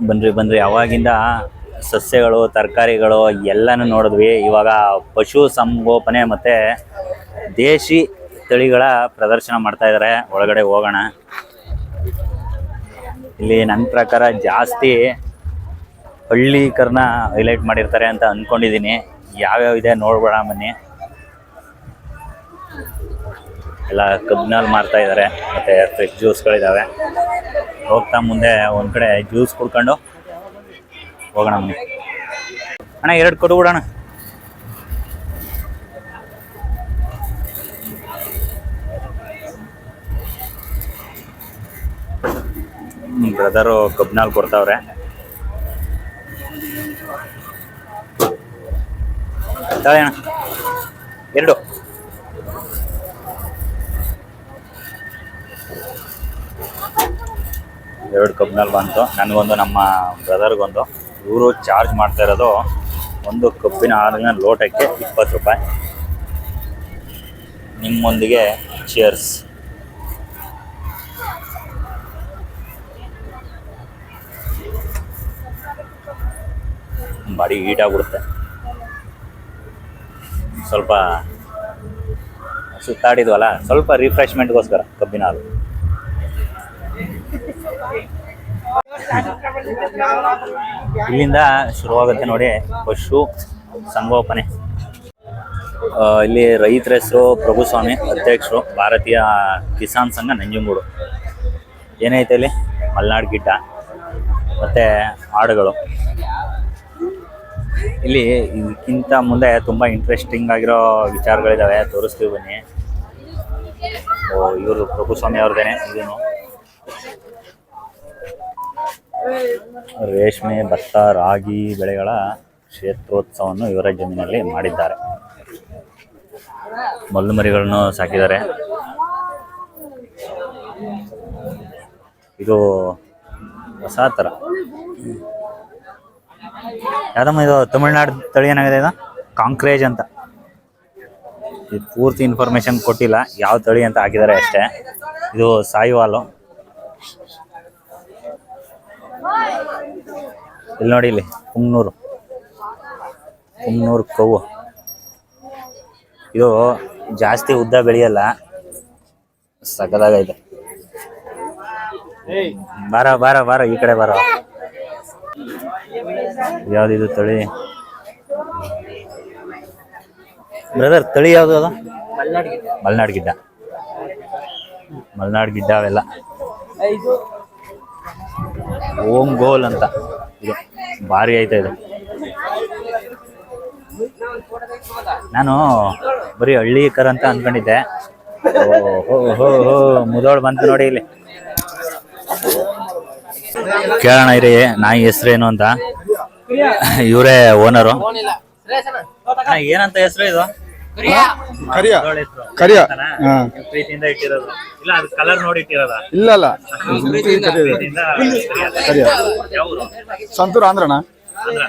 ಬನ್ರಿ ಅವಾಗಿಂದ ಸಸ್ಯಗಳು, ತರಕಾರಿಗಳು ಎಲ್ಲನೂ ನೋಡಿದ್ವಿ. ಇವಾಗ ಪಶು ಸಂಗೋಪನೆ ಮತ್ತು ದೇಶಿ ತಳಿಗಳ ಪ್ರದರ್ಶನ ಮಾಡ್ತಾ ಇದ್ದಾರೆ. ಒಳಗಡೆ ಹೋಗೋಣ. ಇಲ್ಲಿ ನನ್ನ ಪ್ರಕಾರ ಜಾಸ್ತಿ ಹಳ್ಳಿಕರನ್ನ ಹೈಲೈಟ್ ಮಾಡಿರ್ತಾರೆ ಅಂತ ಅಂದ್ಕೊಂಡಿದ್ದೀನಿ. ಯಾವ್ಯಾವ ಇದೆ ನೋಡ್ಬೇಡ ಬನ್ನಿ. ಎಲ್ಲ ಕಬ್ಬಿನಲ್ಲಿ ಮಾರ್ತಾ ಇದ್ದಾರೆ, ಮತ್ತು ಫ್ರೆಶ್ ಜ್ಯೂಸ್ಗಳಿದ್ದಾವೆ. ಹೋಗ್ತಾ ಮುಂದೆ ಒಂದು ಕಡೆ ಜ್ಯೂಸ್ ಕುಡ್ಕೊಂಡು ಹೋಗೋಣ ಬನ್ನಿ. ಅಣ್ಣ 2 ಕೊಟ್ಬಿಡೋಣ. ಬ್ರದರು ಕಬ್ಬಿನಲ್ಲಿ ಕೊಡ್ತಾವ್ರೆ. ಅಣ್ಣ 2 ಕಬ್ಬಿನಲ್ಲಿ ಬಂತು. ನನಗೊಂದು, ನಮ್ಮ ಬ್ರದರ್ಗೊಂದು. ಇವರು ಚಾರ್ಜ್ ಮಾಡ್ತಾ ಇರೋದು ಒಂದು ಕಬ್ಬಿನ ಹಾಲಿನ ಲೋಟಕ್ಕೆ 20 ರೂಪಾಯಿ. ನಿಮ್ಮೊಂದಿಗೆ ಚಿಯರ್ಸ್. ಬಾಡಿ ಹೀಟ್ ಆಗ್ಬಿಡುತ್ತೆ. ಸ್ವಲ್ಪ ಸುತ್ತಾಡಿದ್ವಲ್ಲ, ಸ್ವಲ್ಪ ರಿಫ್ರೆಶ್ಮೆಂಟ್ಗೋಸ್ಕರ ಕಬ್ಬಿನ ಹಾಲು. ಇಲ್ಲಿಂದ ಶುರುವಾಗುತ್ತೆ ನೋಡಿ ಪಶು ಸಂಗೋಪನೆ. ಇಲ್ಲಿ ರೈತರ ಹೆಸರು ಪ್ರಭುಸ್ವಾಮಿ, ಅಧ್ಯಕ್ಷರು, ಭಾರತೀಯ ಕಿಸಾನ್ ಸಂಘ ನಂಜನಗೂಡು. ಏನೈತೆ ಇಲ್ಲಿ ಮಲೆನಾಡು ಗಿಡ್ಡ ಮತ್ತು ಆಡುಗಳು. ಇಲ್ಲಿ ಇದಕ್ಕಿಂತ ಮುಂದೆ ತುಂಬ ಇಂಟ್ರೆಸ್ಟಿಂಗ್ ಆಗಿರೋ ವಿಚಾರಗಳಿದ್ದಾವೆ, ತೋರಿಸ್ತೀವಿ ಬನ್ನಿ. ಇವರು ಪ್ರಭುಸ್ವಾಮಿ ಅವ್ರದ್ದೇನೆ ಇದನ್ನು. ರೇಷ್ಮೆ, ಭತ್ತ, ರಾಗಿ ಬೆಳೆಗಳ ಕ್ಷೇತ್ರೋತ್ಸವವನ್ನು ಇವರ ಜಮೀನಲ್ಲಿ ಮಾಡಿದ್ದಾರೆ. ಮಲ್ಲು ಮರಿಗಳನ್ನು ಸಾಕಿದ್ದಾರೆ. ಇದು ಹೊಸ ಥರ ಯಾವ್ದಮ್ಮ ಇದು ತಮಿಳ್ನಾಡು ತಳಿ ಏನಾಗಿದೆ ಇದು ಕಾಂಕ್ರೇಜ್ ಅಂತ. ಇದು ಪೂರ್ತಿ ಇನ್ಫಾರ್ಮೇಶನ್ ಕೊಟ್ಟಿಲ್ಲ, ಯಾವ ತಳಿ ಅಂತ ಹಾಕಿದ್ದಾರೆ ಅಷ್ಟೇ. ಇದು ಸಾಯಿವಾಲು. ಇಲ್ಲಿ ನೋಡಿ, ಇಲ್ಲಿ ಪುಂಗ್ನೂರು ಕವ್ವು. ಇದು ಜಾಸ್ತಿ ಉದ್ದ ಬೆಳೆಯಲ್ಲ, ಸಗದಾಗೈತೆ. ಬಾರ ಬಾರ ಬಾರ ಈ ಕಡೆ ಬಾರ. ಯಾವ್ದಿದು ತಳಿ ಬ್ರದರ್? ತಳಿ ಯಾವ್ದು ಅದು? ಮಲ್ನಾಡ್ ಗಿಡ್ಡ. ಮಲ್ನಾಡ್ ಗಿಡ್ಡ ಅವೆಲ್ಲ. ಓಂ ಗೋಲ್ ಅಂತ ಇದು ಭಾರಿ ಐತೆ ಇದು. ನಾನು ಬರೀ ಹಳ್ಳಿ ಕರ ಅಂತ ಅನ್ಕೊಂಡಿದ್ದೆ. ಹೋ ಮುದೋಳ್ ಬಂತು ನೋಡಿ ಇಲ್ಲಿ. ಕೇಳೋಣ ಇರಿ ನಾಯಿ ಹೆಸ್ರೇನು ಅಂತ. ಇವರೇ ಓನರು. ಏನಂತ ಹೆಸರು ಇದು? ಕರಿಯ ಮುದೋಳ್ ಹೆಸ್ರು. ಕರಿಯ ಪ್ರೀತಿಯಿಂದ ಇಟ್ಟಿರೋದು ಇಲ್ಲ, ಅದು ಕಲರ್ ನೋಡಿ ಇಟ್ಟಿರೋದ? ಇಲ್ಲ ಪ್ರೀತಿಯಿಂದ ಕರಿಯ ಯಾವ ಊರು? ಸಂತೂರ್ ಆಂಧ್ರಣ. ಆಂಧ್ರ.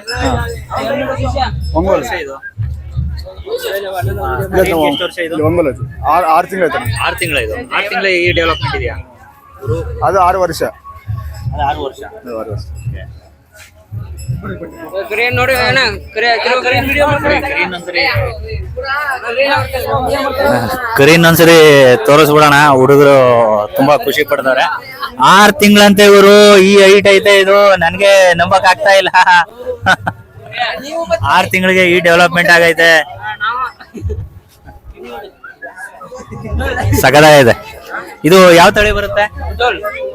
ಒಂಗೋಲ್ ವರ್ಷ ಇದು? ಎಷ್ಟು ವರ್ಷ ಇದು? ಒಂಗೋಲ್ 6 ತಿಂಗಳು ಆಯ್ತಾನೆ. 6 ತಿಂಗಳ ಇದು. 6 ತಿಂಗಳ ಈ ಡೆವಲಪ್ಮೆಂಟ್ ಇದೆಯಾ? ಅದು 6 ವರ್ಷ. ಅದು 6 ವರ್ಷ. ಕರೀನ್ ಒಂದ್ಸರಿ ತೋರಿಸ್ಬಿಡೋಣ. ಹುಡುಗರು ತುಂಬಾ ಖುಷಿ ಪಡ್ತಾರೆ. 6 ತಿಂಗಳಂತೆ ಇವರು. ಈ ಹೈಟ್ ಐತೆ ಇದು, ನನ್ಗೆ ನಂಬಕ್ ಆಗ್ತಾ ಇಲ್ಲ. 6 ತಿಂಗಳಿಗೆ ಈ ಡೆವಲಪ್ಮೆಂಟ್ ಆಗೈತೆ. ಸಗದಾಗಿದೆ. ಇದು ಯಾವ ತಳಿ ಬರುತ್ತೆ?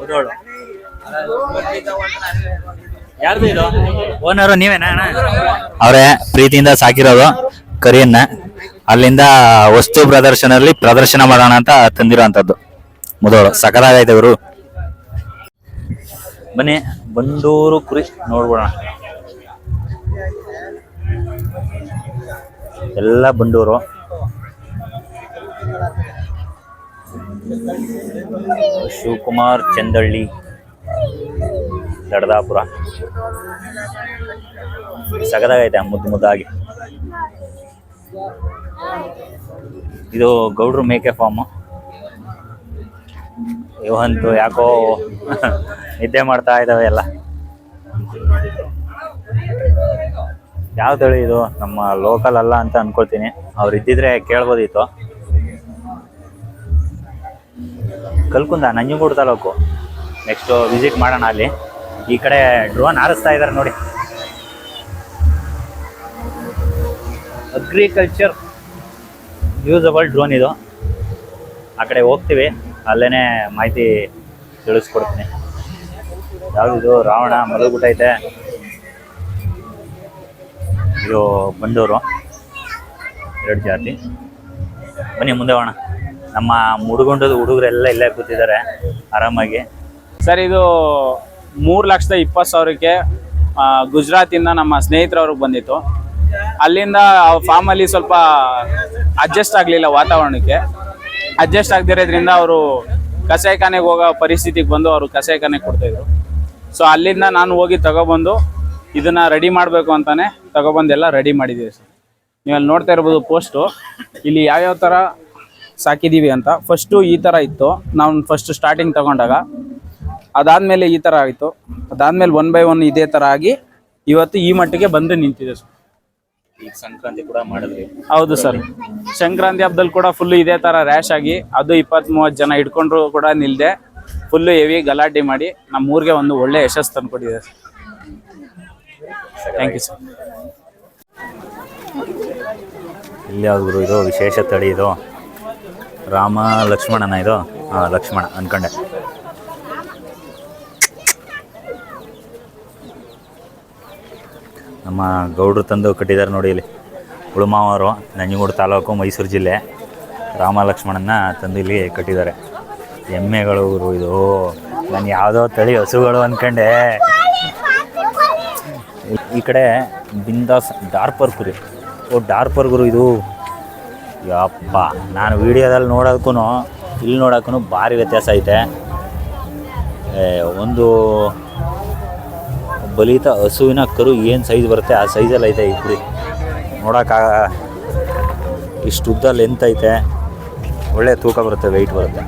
ಮುದೋಳು. ಯಾರ್ದು ಇದು? ಓನರು ನೀವೇನಾ? ಅವರೇ ಪ್ರೀತಿಯಿಂದ ಸಾಕಿರೋದು ಕರಿಯನ್ನ. ಅಲ್ಲಿಂದ ವಸ್ತು ಪ್ರದರ್ಶನದಲ್ಲಿ ಪ್ರದರ್ಶನ ಮಾಡೋಣ ಅಂತ ತಂದಿರೋಂಥದ್ದು ಮುದೋಳು. ಸಕಲಾಗೈತೆ ಇವರು. ಬನ್ನಿ ಬಂಡೂರು ಕುರಿ ನೋಡ್ಬೋಣ. ಎಲ್ಲ ಬಂಡೂರು. ಶಿವಕುಮಾರ್ ಚಂದಳ್ಳಿ, ದಡದಾಪುರ. ಸಗದಾಗೈತೆ ಮುದ್ದಾಗಿ. ಇದು ಗೌಡ್ರು ಮೇಕೆ ಫಾರ್ಮ್. ಇವಂತೂ ಯಾಕೋ ನಿದ್ದೆ ಮಾಡ್ತಾ ಇದ್ದಾವೆ ಎಲ್ಲ. ಯಾವ ತಳಿ ಇದು? ನಮ್ಮ ಲೋಕಲ್ ಅಲ್ಲ ಅಂತ ಅನ್ಕೊಳ್ತೀನಿ. ಅವ್ರು ಇದ್ದಿದ್ರೆ ಕೇಳ್ಬೋದಿತ್ತು. ಕಲ್ಕುಂದ, ನಂಜನಗೂಡು ತಾಲೂಕು. ನೆಕ್ಸ್ಟ್ ವಿಸಿಟ್ ಮಾಡೋಣ ಅಲ್ಲಿ. ಈ ಕಡೆ ಡ್ರೋನ್ ಹಾರಿಸ್ತಾ ಇದ್ದಾರೆ ನೋಡಿ. ಅಗ್ರಿಕಲ್ಚರ್ ಯೂಸಬಲ್ ಡ್ರೋನ್ ಇದು. ಆ ಕಡೆ ಹೋಗ್ತೀವಿ, ಅಲ್ಲೇನೆ ಮಾಹಿತಿ ತಿಳಿಸ್ಕೊಡ್ತೀನಿ. ಯಾವುದಿದು? ರಾವಣ ಮಲಗ್ಬಿಟ್ಟೈತೆ. ಇದು ಬಂಡೂರು, 2 ಜಾತಿ. ಬನ್ನಿ ಮುಂದೆ ಹೋಗೋಣ. ನಮ್ಮ ಮುಡುಗುಂಡದ ಹುಡುಗರೆಲ್ಲ ಇಲ್ಲೇ ಕೂತಿದ್ದಾರೆ ಆರಾಮಾಗಿ. ಸರ್ ಇದು 3,20,000ಕ್ಕೆ ಗುಜರಾತಿಂದ ನಮ್ಮ ಸ್ನೇಹಿತರವ್ರಿಗೆ ಬಂದಿತ್ತು. ಅಲ್ಲಿಂದ ಫಾರ್ಮಲ್ಲಿ ಸ್ವಲ್ಪ ಅಡ್ಜಸ್ಟ್ ಆಗಲಿಲ್ಲ ವಾತಾವರಣಕ್ಕೆ. ಅಡ್ಜಸ್ಟ್ ಆಗದಿರೋದ್ರಿಂದ ಅವರು ಕಸಾಯಿಖಾನೆಗೆ ಹೋಗೋ ಪರಿಸ್ಥಿತಿಗೆ ಬಂದು ಅವರು ಕಸಾಯಿಖಾನೆಗೆ ಕೊಡ್ತಾಯಿದ್ರು. ಸೊ ಅಲ್ಲಿಂದ ನಾನು ಹೋಗಿ ತಗೊಬಂದು ಇದನ್ನು ರೆಡಿ ಮಾಡಬೇಕು ಅಂತಾನೆ ತಗೊಬಂದೆಲ್ಲ ರೆಡಿ ಮಾಡಿದ್ದೀವಿ ಸರ್. ನೀವಲ್ಲಿ ನೋಡ್ತಾ ಇರ್ಬೋದು ಪೋಸ್ಟು, ಇಲ್ಲಿ ಯಾವ್ಯಾವ ಥರ ಸಾಕಿದ್ದೀವಿ ಅಂತ. ಫಸ್ಟು ಈ ಥರ ಇತ್ತು ನಾವು ಫಸ್ಟ್ ಸ್ಟಾರ್ಟಿಂಗ್ ತಗೊಂಡಾಗ. ಅದಾದಮೇಲೆ ಈ ಥರ ಆಯಿತು. ಅದಾದಮೇಲೆ 1 by 1 ಇದೇ ಥರ ಆಗಿ ಇವತ್ತು ಈ ಮಟ್ಟಿಗೆ ಬಂದು ನಿಂತಿದೆ ಸರ್. ಈಗ ಸಂಕ್ರಾಂತಿ ಕೂಡ ಮಾಡಿದ್ರಿ? ಹೌದು ಸರ್, ಸಂಕ್ರಾಂತಿ ಹಬ್ಬದಲ್ಲಿ ಕೂಡ ಫುಲ್ಲು ಇದೇ ಥರ ರ್ಯಾಶ್ ಆಗಿ ಅದು 20-30 ಜನ ಹಿಡ್ಕೊಂಡ್ರು ಕೂಡ ನಿಲ್ಲದೆ ಫುಲ್ಲು ಹೆವಿ ಗಲಾಟೆ ಮಾಡಿ ನಮ್ಮ ಊರಿಗೆ ಒಂದು ಒಳ್ಳೆ ಯಶಸ್ಸು ತಂದುಕೊಟ್ಟಿದೆ ಸರ್. Thank you sir. ಇಲ್ಲಿ ಯಾವ್ದು ಇದು ವಿಶೇಷ ತಳಿ? ಇದು ರಾಮ ಲಕ್ಷ್ಮಣನ ಇದು? ಹಾಂ, ಲಕ್ಷ್ಮಣ ಅನ್ಕೊಂಡೆ. ನಮ್ಮ ಗೌಡ್ರು ತಂದು ಕಟ್ಟಿದ್ದಾರೆ ನೋಡಿ ಇಲ್ಲಿ. ಉಳುಮಾವರು, ನಂಜನಗೂಡು ತಾಲೂಕು, ಮೈಸೂರು ಜಿಲ್ಲೆ. ರಾಮ ಲಕ್ಷ್ಮಣನ್ನ ತಂದು ಇಲ್ಲಿ ಕಟ್ಟಿದ್ದಾರೆ. ಎಮ್ಮೆಗಳು ಗುರು ಇದು. ನಾನು ಯಾವುದೋ ತಳಿ ಹಸುಗಳು ಅಂದ್ಕೊಂಡೆ. ಈ ಕಡೆ ಬಿಂದಾಸ್ ಡಾರ್ಪರ್ ಕುರಿ. ಡಾರ್ಪರ್ ಗುರು ಇದು. ಯಪ್ಪ, ನಾನು ವಿಡಿಯೋದಲ್ಲಿ ನೋಡೋದಕ್ಕೂ ಇಲ್ಲಿ ನೋಡೋಕ್ಕೂ ಭಾರಿ ವ್ಯತ್ಯಾಸ ಐತೆ. ಒಂದು ಬಲಿತ ಹಸುವಿನ ಕರು ಏನು ಸೈಜ್ ಬರುತ್ತೆ ಆ ಸೈಜಲ್ಲಿ ಐತೆ ಈ ಕುರಿ. ನೋಡೋಕ್ಕಾಗ ಇಷ್ಟು ಉದ್ದ ಲೆಂತ್ ಐತೆ. ಒಳ್ಳೆ ತೂಕ ಬರುತ್ತೆ, ವೆಯ್ಟ್ ಬರುತ್ತೆ.